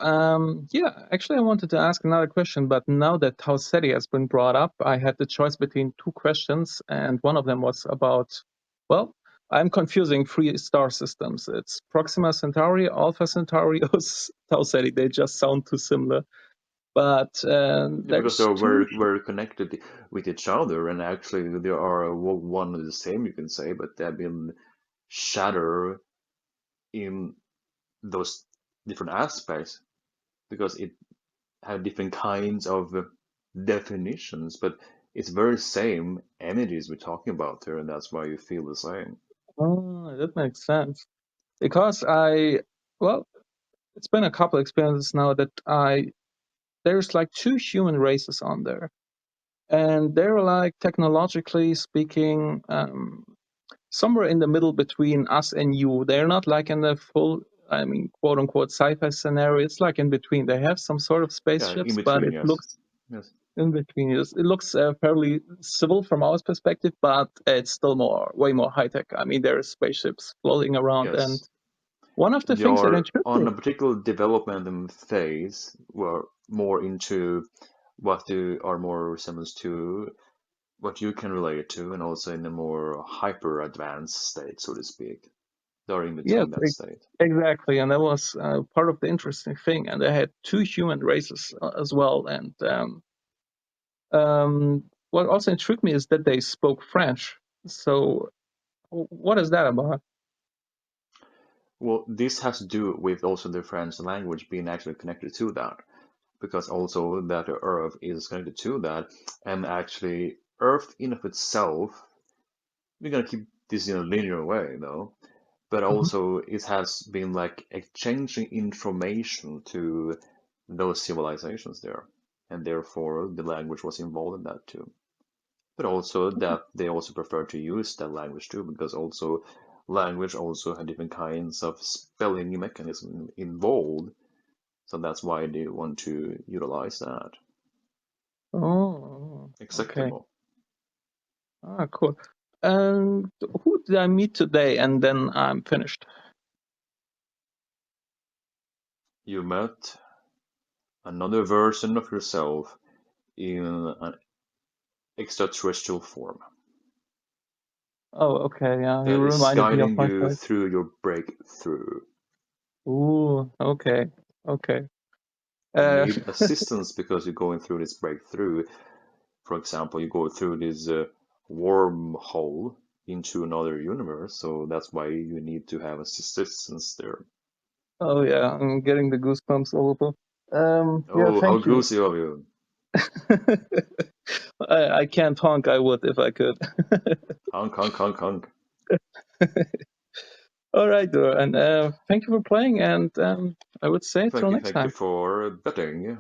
yeah, actually, I wanted to ask another question, but now that Tau Ceti has been brought up, I had the choice between two questions, and one of them was about, well, I'm confusing three star systems. It's Proxima Centauri, Alpha Centauri, or Tau Ceti. They just sound too similar. But Yeah, because there's they're two. very connected with each other, and actually they are one and the same, you can say, but they've been shattered in those different aspects because it have different kinds of definitions, but it's very same energies we're talking about here, and that's why you feel the same. Oh, that makes sense. Because well, it's been a couple experiences now that there's like two human races on there. And they're like technologically speaking somewhere in the middle between us and you. They're not like in the full, I mean, quote unquote sci-fi scenario. It's like in between. They have some sort of Yeah, in spaceships, but between, it yes. looks Yes. in between. It looks fairly civil from our perspective, but it's still way more high tech. I mean, there's spaceships floating around, and Yes. one of the They things that are intrigued on me. a particular development phase were more into what they are more resemblance to what you can relate to, and also in a more hyper advanced state, so to speak. They're in Yes, between that state. exactly, and that was part of the interesting thing. And they had two human races as well, and what also intrigued me is that they spoke French. So, what is that about? Well, this has to do with also the French language being actually connected to that, because also that the Earth is connected to that, and actually Earth in of itself, we're gonna keep this in a linear way though, but Mhm. also it has been like exchanging information to those civilizations there, and therefore the language was involved in that too. But also that they also prefer to use that language too, because also language also had different kinds of spelling mechanism involved. So that's why they want to utilize that. Oh, okay. Acceptable. Ah, cool. And who did I meet today? And then I'm finished. You met another version of yourself in an extraterrestrial form Oh, okay. Yeah, he that is reminded me of guiding you myself. through your breakthrough. Ooh, okay, okay. You Uh, need assistance because you're going through this breakthrough. For example, you go through this wormhole into another universe, so that's why you need to have assistance there. oh yeah, I'm getting the goosebumps all over. Yeah, Oh, how thank you. goosey of you. I can't honk. I would if I could. Honk, honk, honk, honk. All right, and thank you for playing, and I would say till next Thank you time. for betting.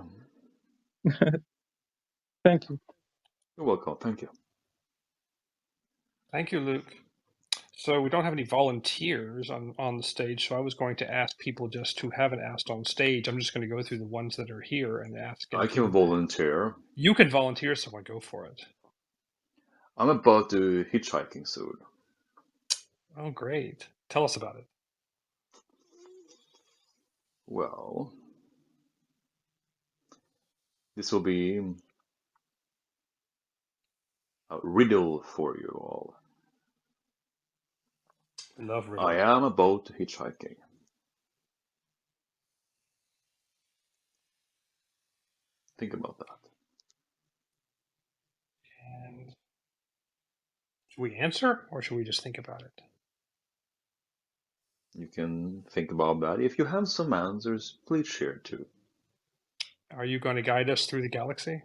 Thank you. You're welcome, thank you. Thank you, Luke. So we don't have any volunteers on the stage, so I was going to ask people just who haven't asked on stage. I'm just going to go through the ones that are here and ask. And I if you can volunteer. you can volunteer someone, go for it. I'm about to hitchhiking soon. Oh, great. Tell us about it. Well, this will be a riddle for you all. Love I riddles. am about hitchhiking. Think about that. And should we answer or should we just think about it? You can think about that. If you have some answers, please share too. Are you going to guide us through the galaxy?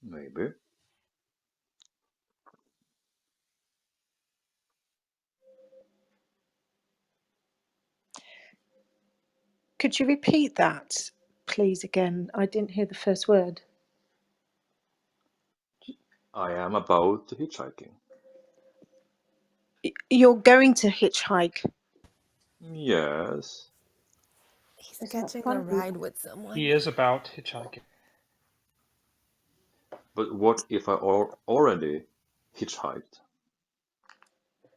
Maybe. Could you repeat that, please, again? I didn't hear the first word. I am about hitchhiking. You're going to hitchhike. Yes. He's Is that catching a funny? ride with He someone. is about hitchhiking. But what if I already hitchhiked?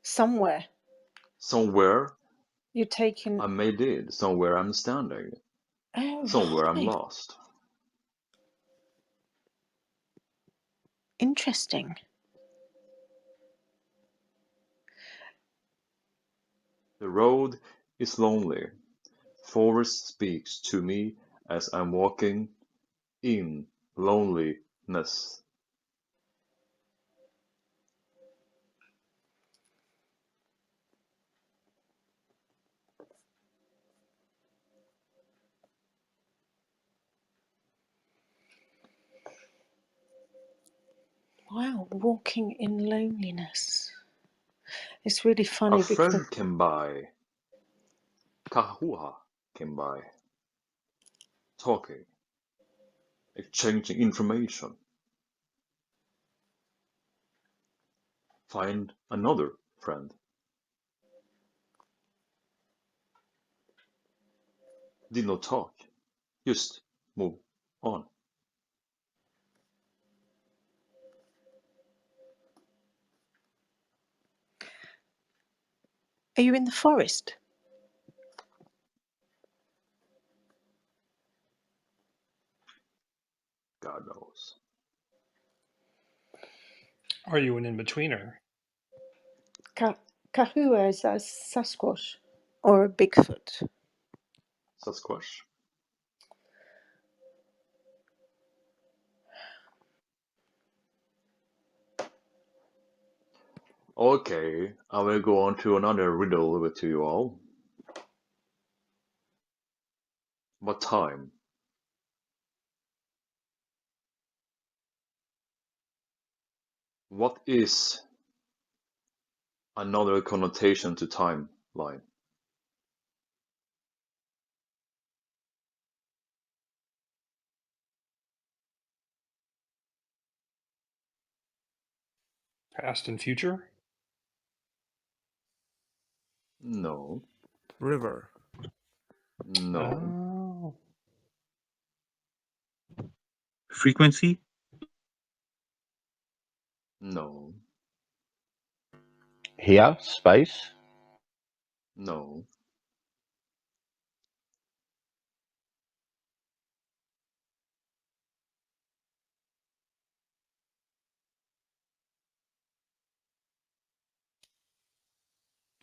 Somewhere. Somewhere You're taking. I made it. Somewhere I'm standing. Oh, Somewhere I'm right. lost. Interesting. The road is lonely. Forest speaks to me as I'm walking in loneliness. Wow, walking in loneliness. It's really A funny because friend came by. Kahua came by. Talking, exchanging information. Find another friend. Did not talk. Just move on. are you in the forest? God knows. Are you an in-betweener? Kahua is a Sasquatch or a Bigfoot. Sasquatch. Okay, I will go on to another riddle with you all. What time? What is another connotation to timeline? Past and future? No. River. No. Oh. Frequency? No. Here, space. No.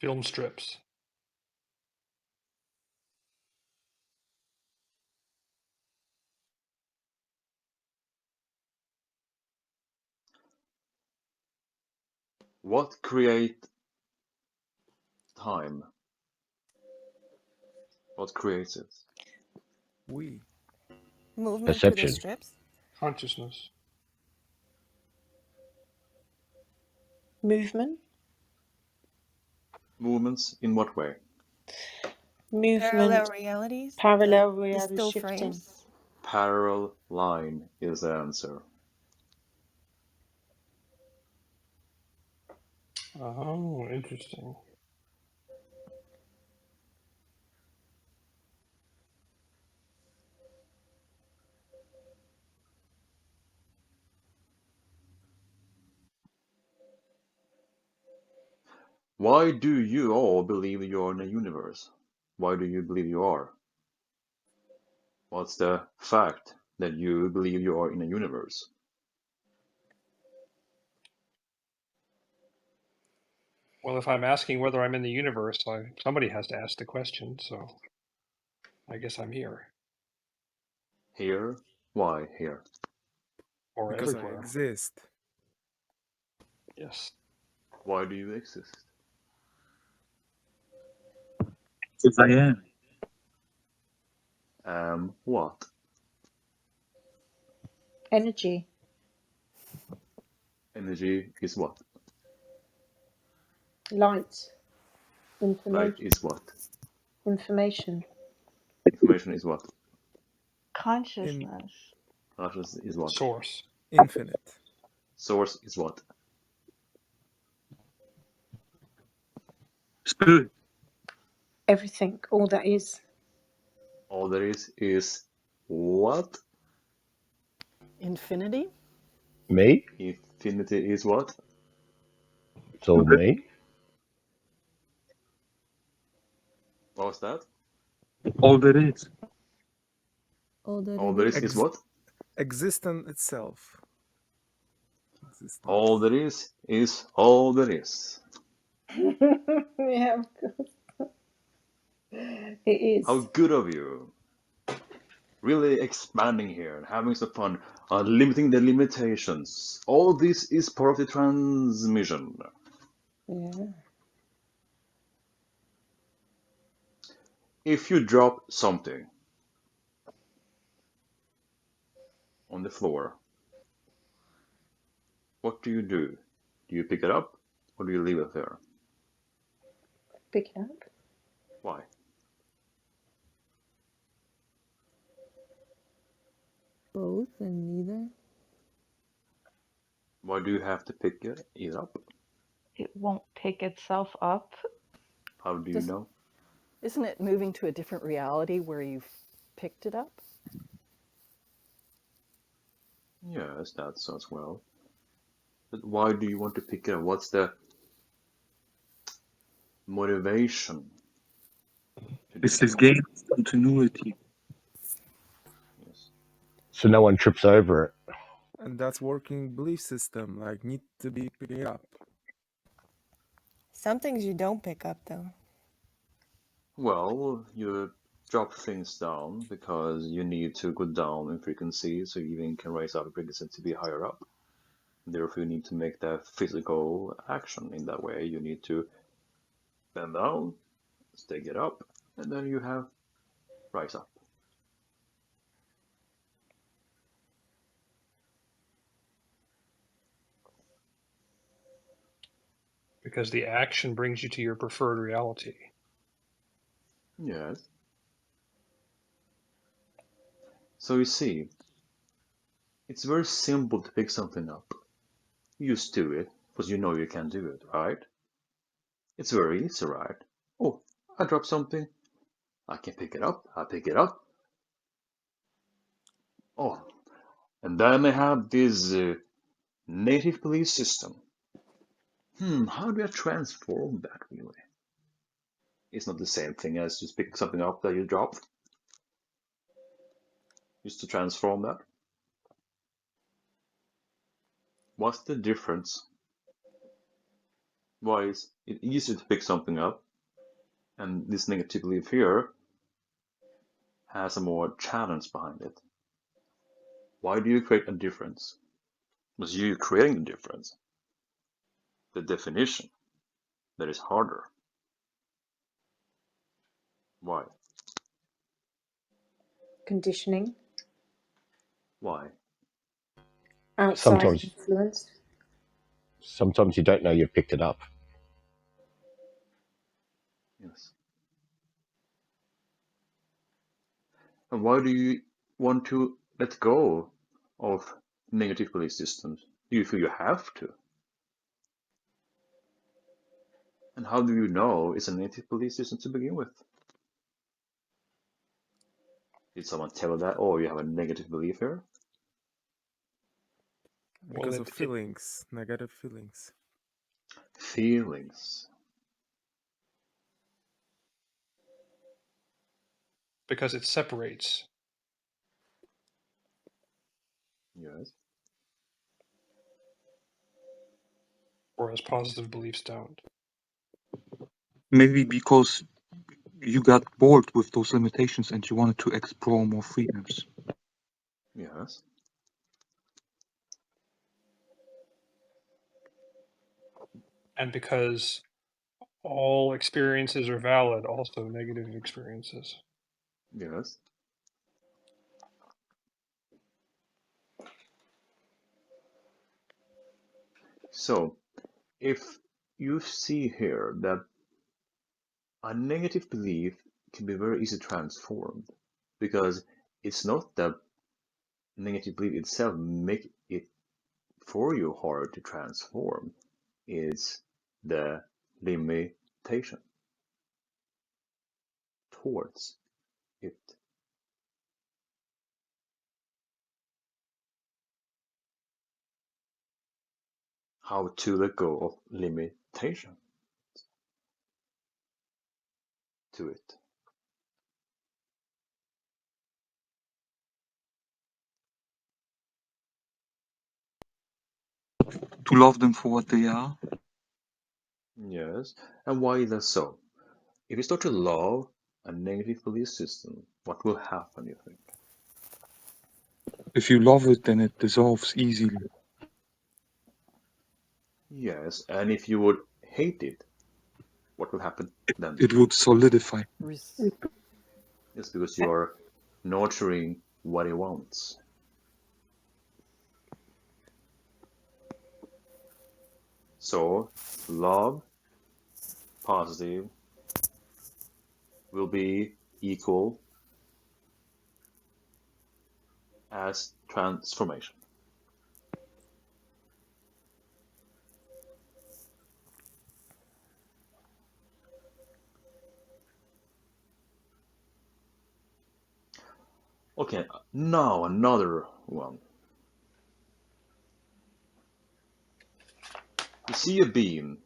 Film strips. What create time? What creates it? We. Movement through the Perception. strips. Consciousness. Movement. Movements in what way? Parallel Movement. realities. Parallel The reality still shifting. frames. Parallel line is the answer. Oh, interesting. Why do you all believe you're in a universe? Why do you believe you are? What's the fact that you believe you are in a universe? Well, if I'm asking whether I'm in the universe, somebody has to ask the question, so I guess I'm here. Here? Why here? Or Because I everywhere. exist. Yes. Why do you exist? Because I am. What? Energy. Energy is what? Light. Light Information. is what? Information. Information is what? In Consciousness. Consciousness is what? Source. infinite. Source is what? Spirit. Everything. All that is. All there is what? Infinity? Me. Infinity is what? It's all me. What was that? All there is. All that All it there is. is what? Existence itself. All Existence. there is all there is. Yeah, of course. It How is. good of you. Really expanding here and having some fun, limiting the limitations. All this is part of the transmission. Yeah. If you drop something on the floor, what do? Do you pick it up or do you leave it there? Pick it up. Why? Both and neither. Why do you have to pick it up? It won't pick itself up. How do you Does, know? isn't it moving to a different reality where you've picked it up? Yes, that's as well. But why do you want to pick it up? What's the motivation to do This is so? gain of continuity. Yes. So no one trips over it. And that's working belief system, like need to be picking up. Some things you don't pick up though. Well, you drop things down because you need to go down in frequency so you even can raise up in frequency to be higher up. Therefore, you need to make that physical action in that way. You need to bend down, take it up, and then you have rise up. Because the action brings you to your preferred reality. Yes. So you see, it's very simple to pick something up. You just do it, Because you know you can do it, right? It's very easy, right? Oh, I dropped something. I can pick it up. I pick it up. Oh, and then I have this native belief system. How do I transform that really? It's not the same thing as just picking something up that you dropped. Just to transform that. What's the difference? Why is it easier to pick something up and this negative belief here has a more challenge behind it? Why do you create a difference? Because you're creating the difference. The definition that is harder. Why? Conditioning, Why? outside Sometimes, influence. sometimes you don't know you've picked it up. Yes. And why do you want to let go of negative belief systems? Do you feel you have to? And how do you know it's a negative belief system to begin with? Did someone tell you that? Oh, you have a negative belief here? Well, Because of feelings, negative feelings. Feelings. because it separates, Yes. whereas positive beliefs don't. Maybe because you got bored with those limitations and you wanted to explore more freedoms. Yes. And because all experiences are valid, also negative experiences. Yes. So, if you see here that a negative belief can be very easily transformed because it's not that negative belief itself make it for you hard to transform. It's the limitation towards it. How to let go of limitation to it. To love them for what they are. Yes. And why is that so? If you start to love a negative belief system, what will happen, you think? If you love it, then it dissolves easily. Yes, and if you would hate it, what will happen then? It would solidify. It's because you are nurturing what it wants. So, love, positive, will be equal as transformation. Okay, now another one. You see a beam,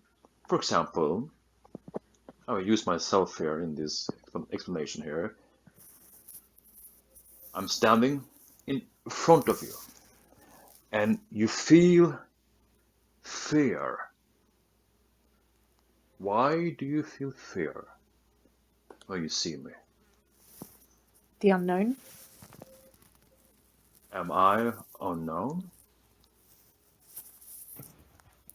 for example, I will use myself here in this explanation here. I'm standing in front of you and you feel fear. Why do you feel fear when you see me? The unknown. Am I unknown?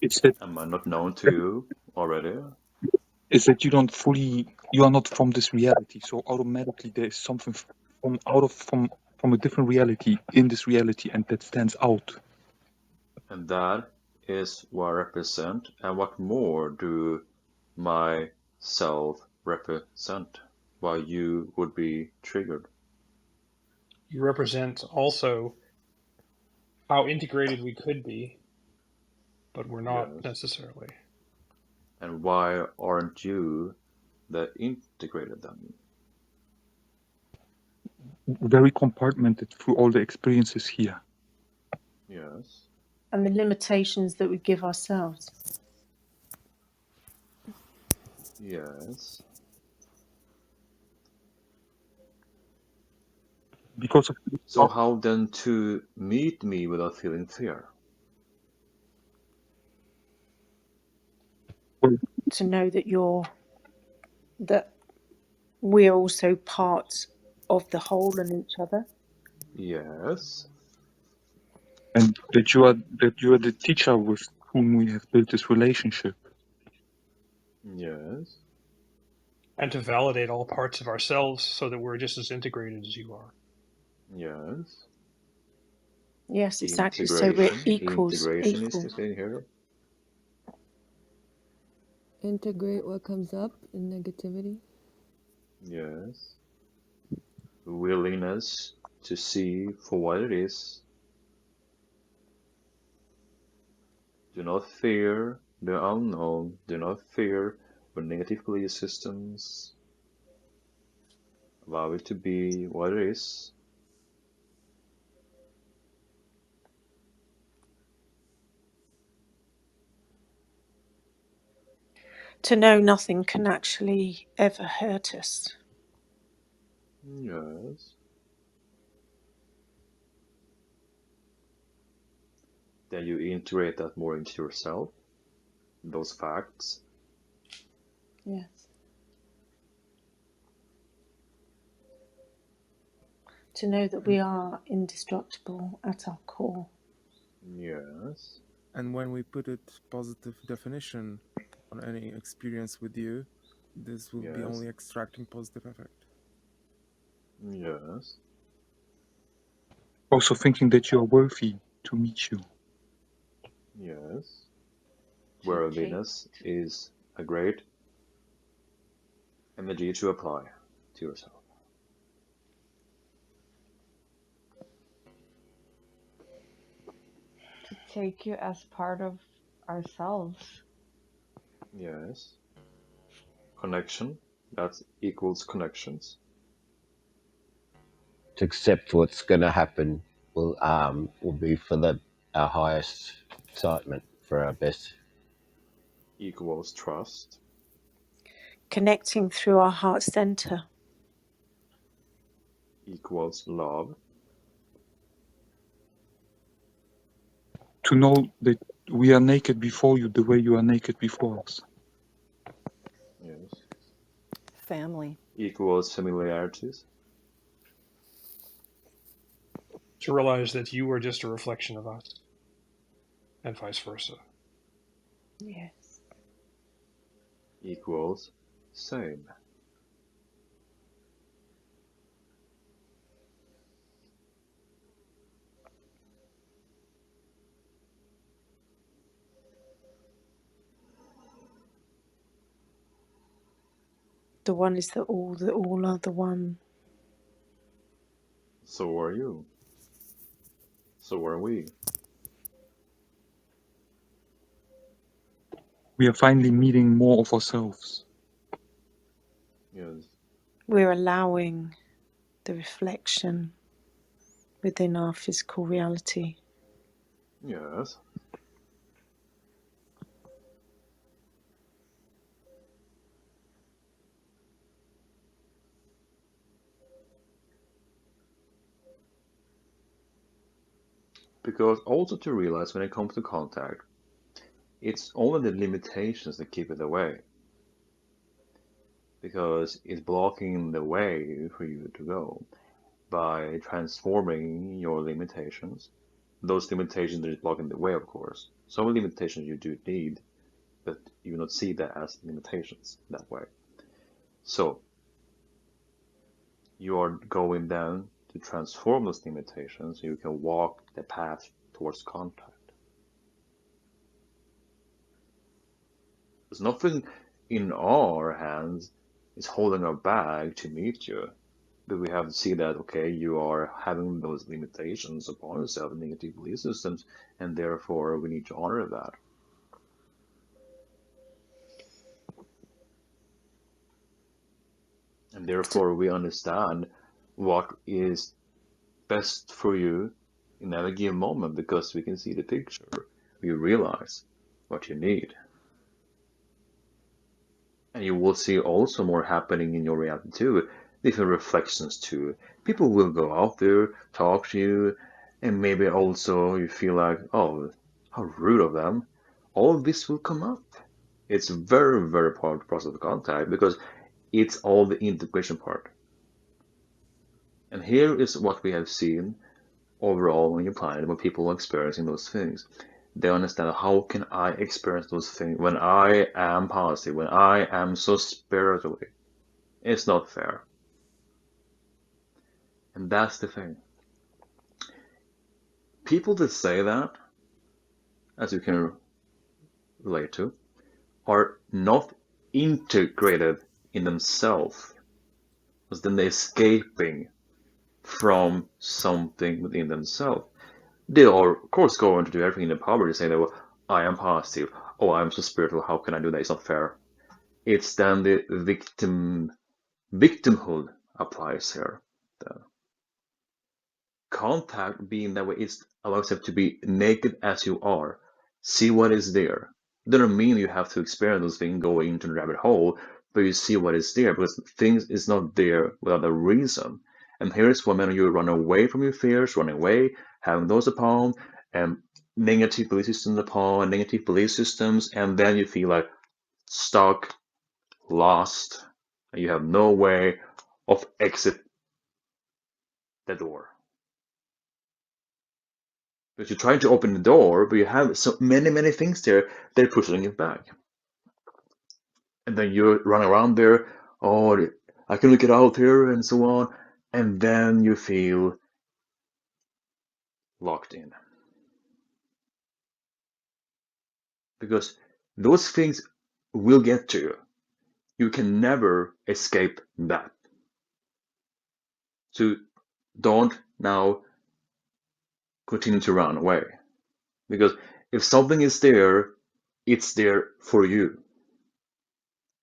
It's that Am I not known to you already? you are not from this reality. So automatically there is something from a different reality in this reality, and that stands out. And that is what I represent. And what more do my self represent? Why you would be triggered? You represent also how integrated we could be, but we're not Yes. necessarily. And why aren't you the integrated then? Very compartmented through all the experiences here. Yes. And the limitations that we give ourselves. Yes. Because of So how then to meet me without feeling fear? To know that we're also part of the whole and each other. Yes. and that you are the teacher with whom we have built this relationship. Yes. And to validate all parts of ourselves so that we're just as integrated as you are. Yes. Yes, exactly. So we're Integration. equals, Integration is equal. the thing here. Integrate what comes up in negativity. Yes. Willingness to see for what it is. Do not fear the unknown. Do not fear your negative belief systems. Allow it to be what it is. To know nothing can actually ever hurt us. Yes. Then you integrate that more into yourself, those facts. Yes. To know that we are indestructible at our core. Yes. And when we put it positive definition on any experience with you, this will be Yes. only extracting positive effect. Yes. Also thinking that you are worthy to meet you. Yes. To Worthiness is a great energy to apply to yourself. take you as part of ourselves. Yes. Connection. That equals connections. To accept what's going to happen will be for our highest excitement, for our best. Equals trust. Connecting through our heart center. Equals love. To know that we are naked before you the way you are naked before us. Yes. Family. Equals familiarities. To realize that you are just a reflection of us, and vice versa. Yes. Equals same. The one is the all are the one. So are you. So are we. We are finally meeting more of ourselves. Yes. We're allowing the reflection within our physical reality. Yes. Because also to realize when it comes to contact, it's only the limitations that keep it away. Because it's blocking the way for you to go by transforming your limitations. Those limitations are blocking the way, of course. Some limitations you do need, but you not see that as limitations that way. So you are going down to transform those limitations so you can walk the path towards contact. There's nothing in our hands is holding our back to meet you. But we have to see that, okay, you are having those limitations upon yourself, negative belief systems, and therefore we need to honor that. therefore we understand what is best for you in every given moment because we can see the picture. We realize what you need. And you will see also more happening in your reality too, different reflections too. People will go out there, talk to you, and maybe also you feel like, oh, how rude of them. All of this will come up. It's very, very part of the process of contact because it's all the integration part. And here is what we have seen overall when you apply it, when people are experiencing those things. They understand, how can I experience those things when I am positive, when I am so spiritually? It's not fair. And that's the thing. People that say that, as you can relate to, are not integrated in themselves. Because then they're escaping from something within themselves. They are, of course, going to do everything in their power to say that, well, I am positive. Oh, I'm so spiritual. How can I do that? It's not fair. It's then the victimhood applies here. The contact being that way, it allows you to be naked as you are. See what is there. Doesn't mean you have to experience those things, go into the rabbit hole, but you see what is there because things is not there without a reason. And here is when you run away from your fears, run away, having those upon, and negative belief systems upon, negative belief systems, and then you feel like stuck, lost, and you have no way of exit the door. Because you're trying to open the door, but you have so many things there that are pushing it back. And then you run around there, oh, I can get out here, and so on. And then you feel locked in. Because those things will get to you. You can never escape that. So don't now continue to run away. Because if something is there, it's there for you.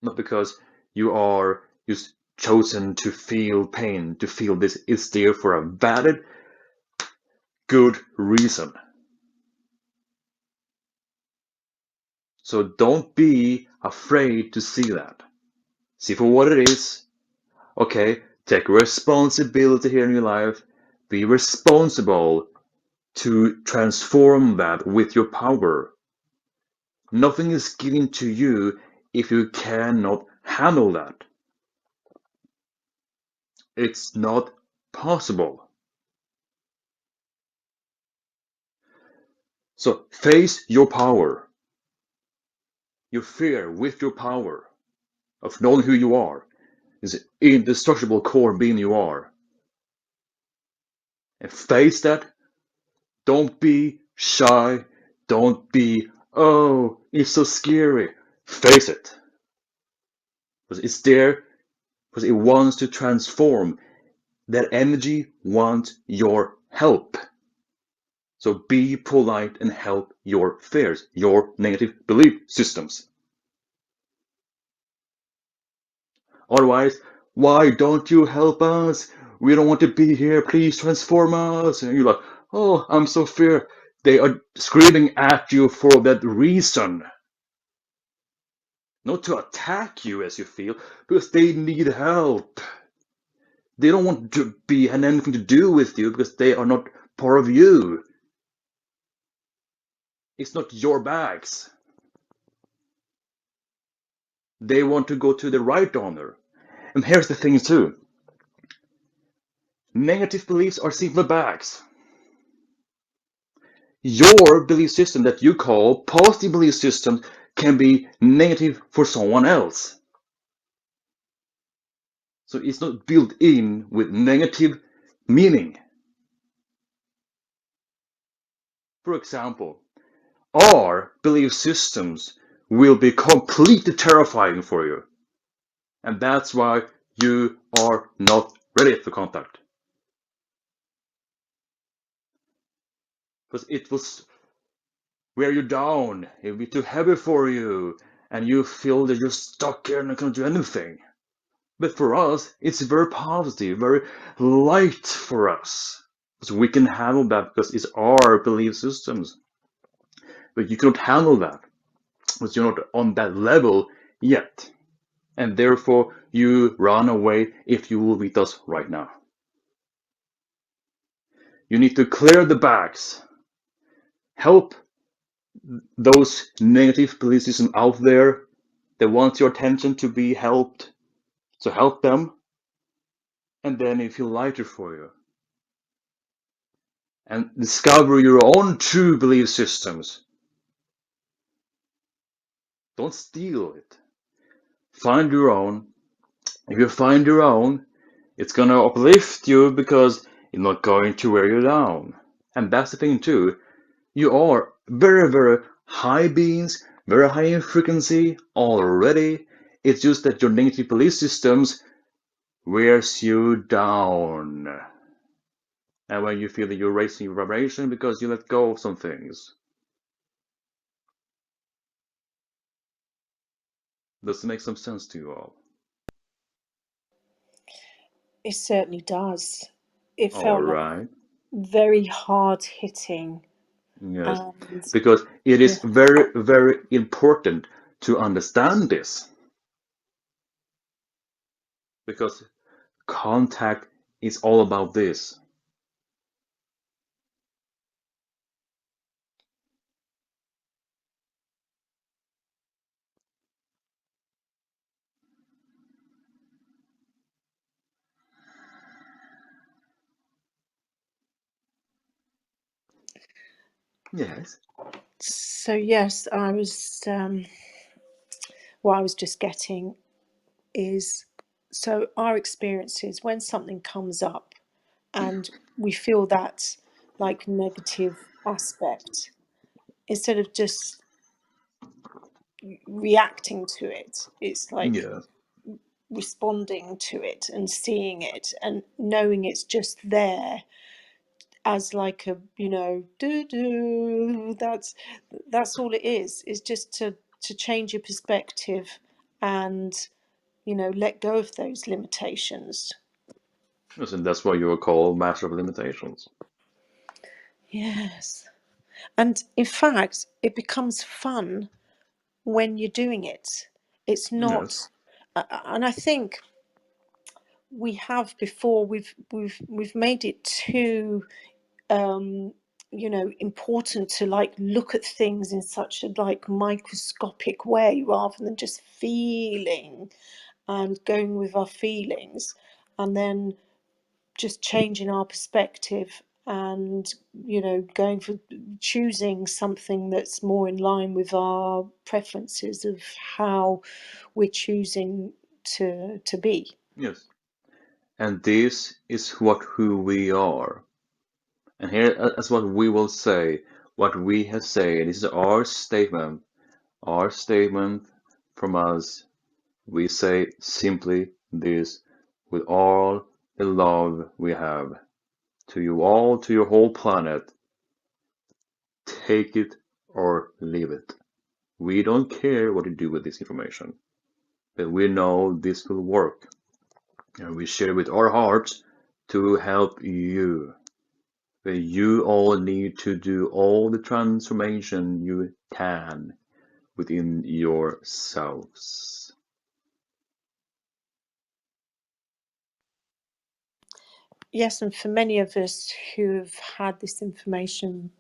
Not because you are just chosen to feel pain, to feel this. It's there for a valid, good reason. So don't be afraid to see that. See for what it is. Okay, take responsibility here in your life. Be responsible to transform that with your power. Nothing is given to you if you cannot handle that. It's not possible. So face your power, your fear with your power of knowing who you are, this indestructible core being you are. And face that. Don't be shy. Don't be, oh, it's so scary. Face it. Because it's there, because it wants to transform. That energy wants your help. So be polite and help your fears, your negative belief systems. Otherwise, why don't you help us? We don't want to be here. Please transform us. And you're like, oh, I'm so fear. They are screaming at you for that reason. Not to attack you as you feel, because they need help. They don't want to be have anything to do with you because they are not part of you. It's not your bags. They want to go to the right donor. And here's the thing too. Negative beliefs are simply bags. Your belief system that you call positive belief system can be negative for someone else. So it's not built in with negative meaning. For example, our belief systems will be completely terrifying for you. And that's why you are not ready for contact. Because it will wear you down, it will be too heavy for you, and you feel that you're stuck here and not going to do anything. But for us, it's very positive, very light for us. So we can handle that because it's our belief systems. But you cannot handle that because you're not on that level yet. And therefore, you run away if you will meet us right now. You need to clear the bags. Help those negative belief systems out there that want your attention to be helped. So help them, and then it feel lighter for you. And discover your own true belief systems. Don't steal it. Find your own. If you find your own, it's gonna uplift you because it's not going to wear you down. And that's the thing too. You are very, very high beings, very high in frequency already. It's just that your negative belief systems wears you down. And when you feel that you're raising your vibration because you let go of some things. Does it make some sense to you all? It certainly does. It All felt like right. very hard hitting, Yes. and Because it yeah, is very, very important to understand this. Because contact is all about this. Yes. so yes, I was what I was just getting is, so our experiences when something comes up and we feel that like negative aspect, instead of just reacting to it, it's like Yes. responding to it and seeing it and knowing it's just there as like a, do do, that's all it is just to change your perspective and let go of those limitations. Yes, and that's why you are called Master of Limitations. Yes, and in fact it becomes fun when you're doing it. It's Yes. not, and I think we have before, we've made it too important to like look at things in such a like microscopic way rather than just feeling and going with our feelings, and then just changing our perspective and going for choosing something that's more in line with our preferences of how we're choosing to be. Yes. And this is who we are. And here is what we will say, what we have said. This is our statement from us. We say simply this with all the love we have to you all, to your whole planet. Take it or leave it. We don't care what you do with this information, but we know this will work. And we share with our hearts to help you. But you all need to do all the transformation you can within yourselves. Yes, and for many of us who've had this information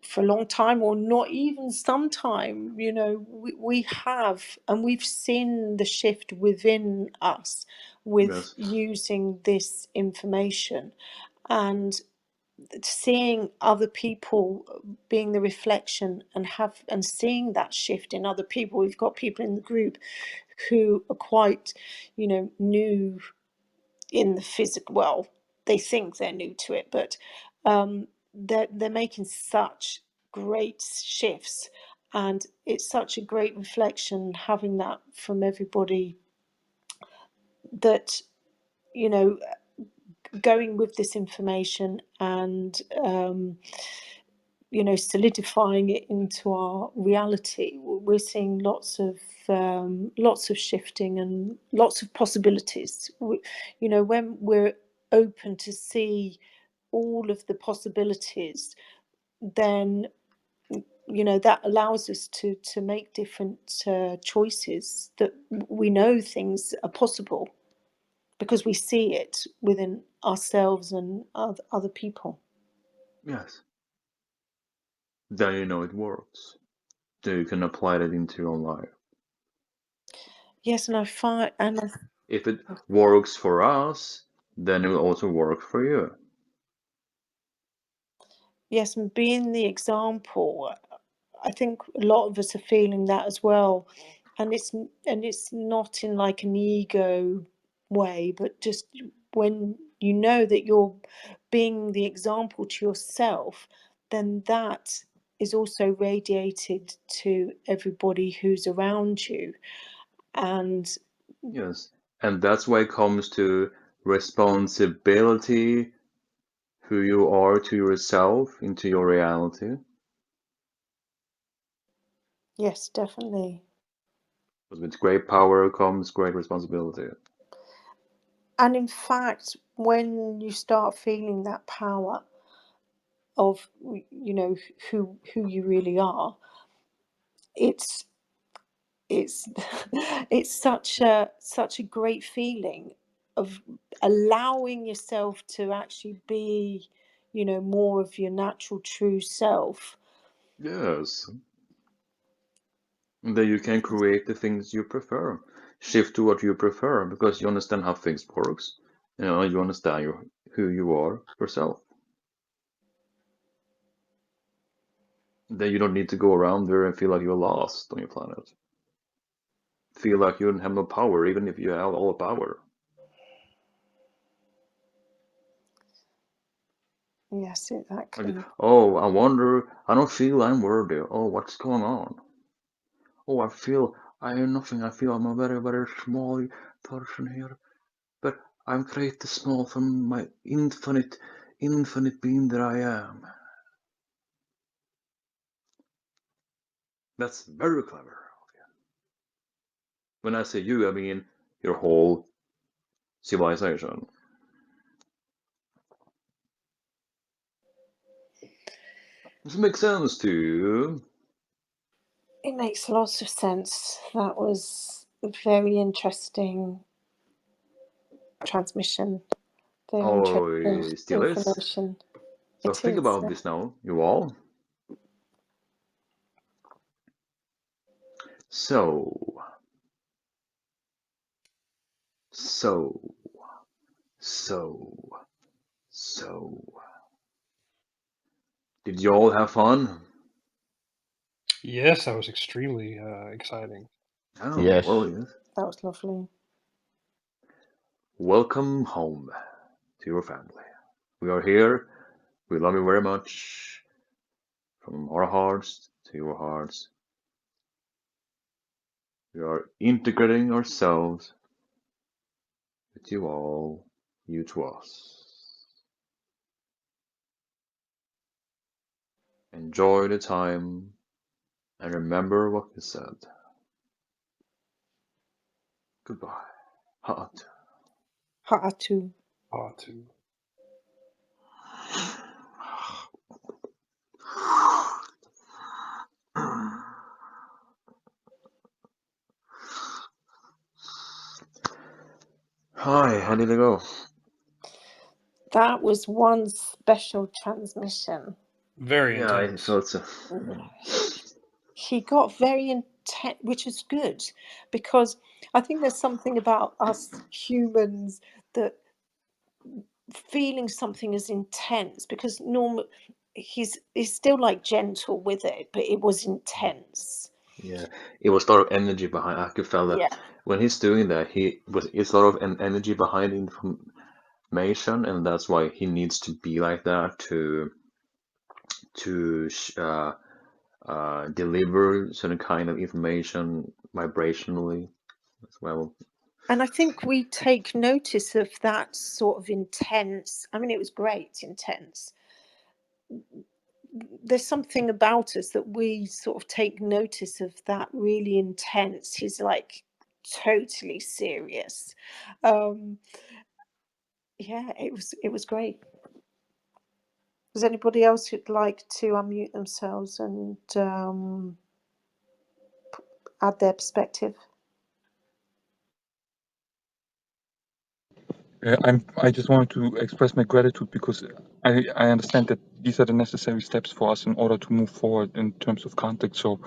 for a long time or not even some time, we have, and we've seen the shift within us with Yes, using this information, and seeing other people being the reflection and seeing that shift in other people. We've got people in the group who are quite new in the physical, well, they think they're new to it, but they're making such great shifts, and it's such a great reflection having that from everybody, that you know going with this information and solidifying it into our reality. We're seeing lots of shifting and lots of possibilities. You know, when we're open to see all of the possibilities, then you know that allows us to make different choices, that we know things are possible because we see it within ourselves and other people. Yes. Then you know it works. Then you can apply that into your own life. Yes, and I find, and If it works for us, then it will also work for you. yes, and being the example, I think a lot of us are feeling that as well, and it's not in like an ego way, but just when you know that you're being the example to yourself, then that is also radiated to everybody who's around you. And Yes. And that's why it comes to responsibility, who you are to yourself, into your reality. yes, definitely. Because with great power comes great responsibility. And in fact, when you start feeling that power of, you know, who you really are, it's it's such a great feeling of allowing yourself to actually be, you know, more of your natural true self. Yes. And then you can create the things you prefer. Shift to what you prefer because you understand how things works. You know, you understand who you are yourself. Then you don't need to go around there and feel like you're lost on your planet. Feel like you don't have no power, even if you have all the power. Yes, Like, exactly. oh, I wonder, I don't feel I'm worthy. Oh, what's going on? Oh, I am nothing. I feel I'm a very, very small person here. But I'm created small from my infinite being that I am. That's very clever. When I say you, I mean your whole civilization. Does it make sense to you? It makes lots of sense. That was a very interesting transmission, very Oh, interesting it still is. information. So It think is. about this now, you all. So, so, so, so. Did you all have fun? Yes, that was extremely exciting. Oh, Yes. well, yes. That was lovely. Welcome home to your family. We are here. We love you very much. From our hearts to your hearts. We are integrating ourselves with you all, you to us. Enjoy the time and remember what we said. Goodbye. Ha'at. Ha'atu. To Hi, how did it go? That was one special transmission. very Yeah, I intense. thought so. He got very intense, which is good, because I think there's something about us humans that feeling something as intense, because normal he's still like gentle with it, but it was intense. Yeah, it was a lot of energy behind. I could feel that Yeah. when he's doing that, it's a lot of an energy behind information, and that's why he needs to be like that to deliver certain kind of information vibrationally as well. And I think we take notice of that sort of intense. I mean, it was great, intense. there's something about us that we sort of take notice of that really intense. He's like totally serious. Yeah, it was great. Does anybody else who'd like to unmute themselves and add their perspective? I just wanted to express my gratitude because I understand that these are the necessary steps for us in order to move forward in terms of contact. So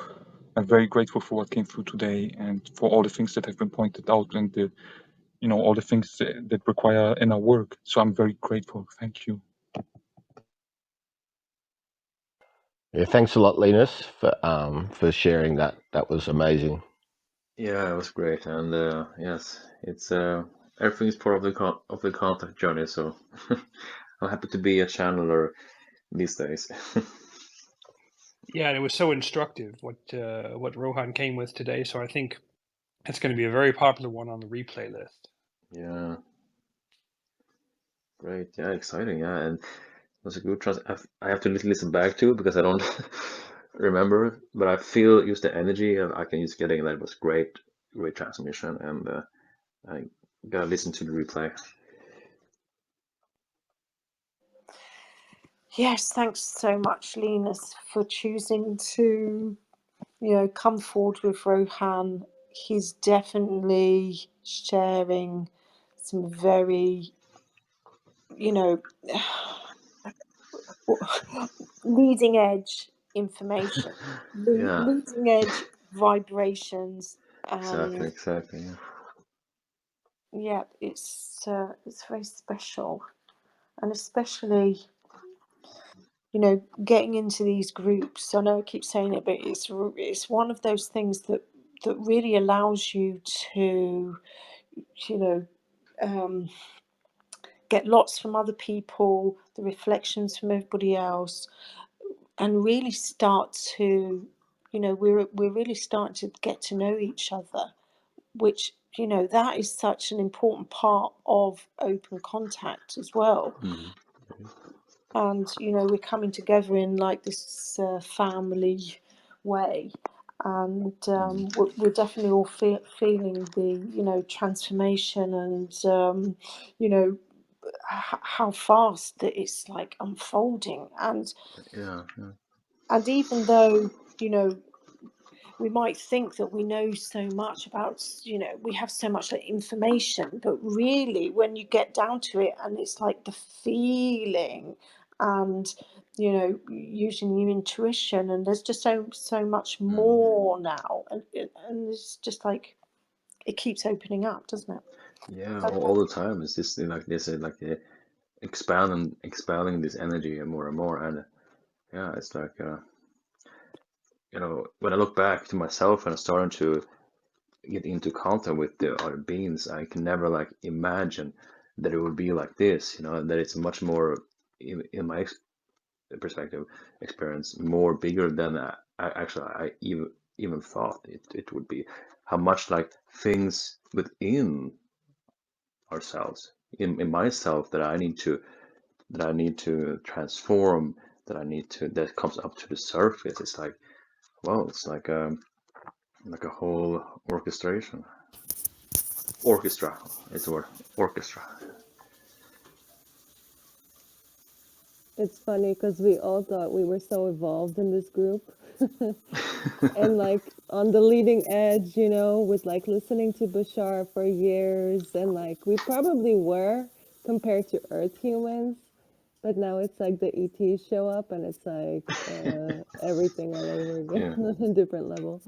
I'm very grateful for what came through today and for all the things that have been pointed out and the, all the things that require inner work. So I'm very grateful. Thank you. Yeah, thanks a lot, Linus, for sharing that. That was amazing. Yeah, it was great, and yes, it's everything is part of the contact journey. So I'm happy to be a channeler these days. Yeah, and it was so instructive what Rohan came with today. So I think it's going to be a very popular one on the replay list. Yeah, great. Yeah, exciting. Yeah, and it was a good I have to listen back to it because I don't remember, but I feel use the energy and I can use getting that. It was great, great transmission, and I gotta listen to the replay. Yes, thanks so much, Linus, for choosing to, come forward with Rohan. He's definitely sharing some very, leading edge information, Yeah, leading edge vibrations, exactly, and exactly. yeah, it's very special, and especially getting into these groups. I know I keep saying it, but it's one of those things that really allows you to you know um, get lots from other people, the reflections from everybody else, and really start to we're really starting to get to know each other, which that is such an important part of open contact as well. Mm. And we're coming together in like this family way, and Mm. we're definitely all feeling the transformation, and how fast that it's like unfolding. Yeah, yeah. And even though we might think that we know so much about, we have so much like information, but really when you get down to it, and it's like the feeling, and using your intuition, and there's just so much Mm. more now, and it's just like it keeps opening up, doesn't it? Yeah, So all the time. It's just like this, like expanding this energy and more, and yeah, it's like when I look back to myself and I'm starting to get into contact with the other beings, I can never like imagine that it would be like this. That it's much more in my perspective, experience, more bigger than I even thought it would be. How much like things within ourselves, in myself, that I need to transform, that comes up to the surface. It's like, wow, it's like a whole orchestra. It's a word, orchestra. It's funny because we all thought we were so evolved in this group. And like on the leading edge, with like listening to Bashar for years, and like we probably were compared to Earth humans, but now it's like the ETs show up and it's like everything all over again Yeah, on a different level.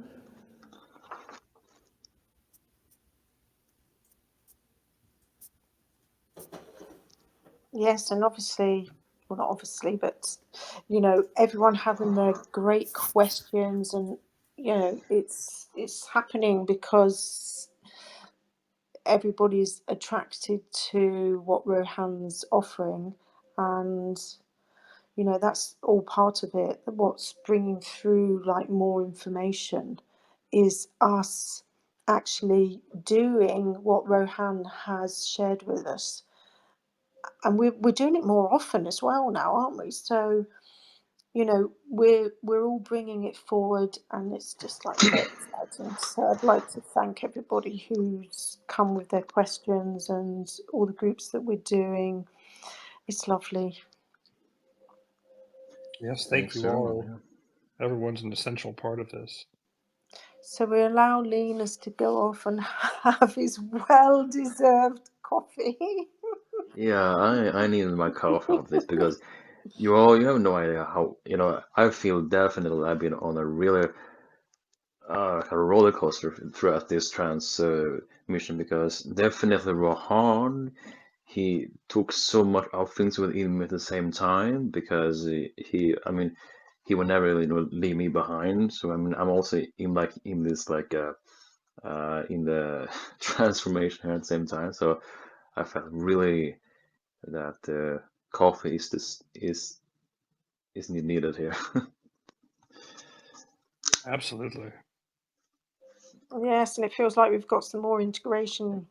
yes, and obviously, well, not obviously, but everyone having their great questions, and it's happening because everybody's attracted to what Rohan's offering, and that's all part of it. What's bringing through like more information is us actually doing what Rohan has shared with us, and we're doing it more often as well now, aren't we? So you know, we're all bringing it forward, and it's just like very exciting. So I'd like to thank everybody who's come with their questions and all the groups that we're doing. It's lovely. Yes, thank Thanks, you everyone. all. Yeah. Everyone's an essential part of this. So we allow Linus to go off and have his well-deserved coffee. Yeah, I needed my coffee of this because you have no idea how, I feel definitely I've been on a really a roller coaster throughout this mission because definitely Rohan, he took so much of things with him at the same time because I mean, he would never really leave me behind. So I mean, I'm also in this in the transformation here at the same time. So I felt really that coffee is needed here. Absolutely. Yes, and it feels like we've got some more integration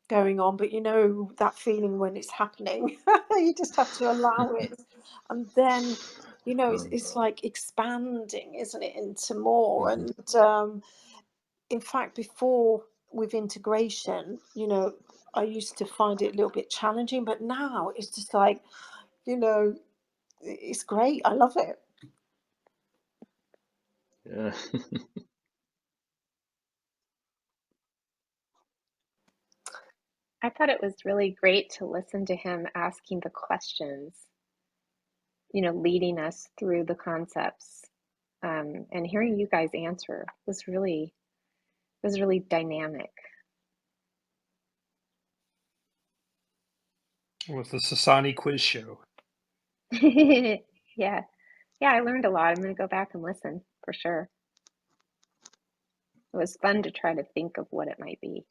going on, but you know that feeling when it's happening. You just have to allow it, and then you know it's like expanding, isn't it, into more. And in fact, before with integration, you know, I used to find it a little bit challenging, but now it's just like, you know, it's great. I love it. Yeah. I thought it was really great to listen to him asking the questions, leading us through the concepts, and hearing you guys answer was really dynamic. It was the Sasani quiz show. Yeah, I learned a lot. I'm going to go back and listen for sure. It was fun to try to think of what it might be,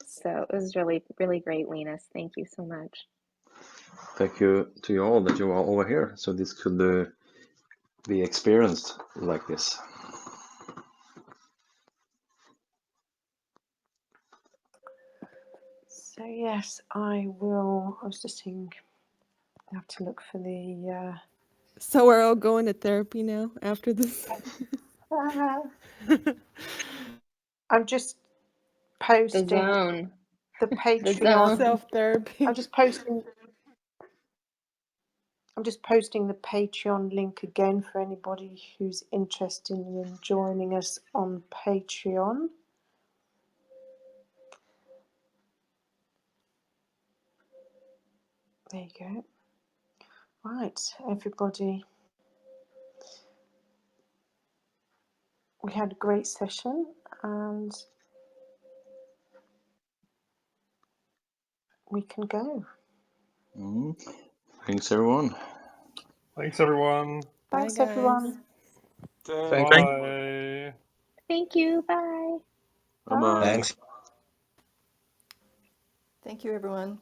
So it was really, really great, Linus. Thank you so much. Thank you to you all that you are over here, so this could be experienced like this. So yes, I will. I was just thinking, I have to look for the. So we're all going to therapy now after this? I'm just The posting zone. the The Patreon. zone. Self-therapy. I'm just posting. I'm just posting the Patreon link again for anybody who's interested in joining us on Patreon. There you go. Right, everybody. We had a great session and we can go. Thanks, everyone. Thanks, everyone. Bye, Thanks, guys. everyone. Thank you. Bye. Thank you. Bye. Bye bye. Thanks. Thank you, everyone.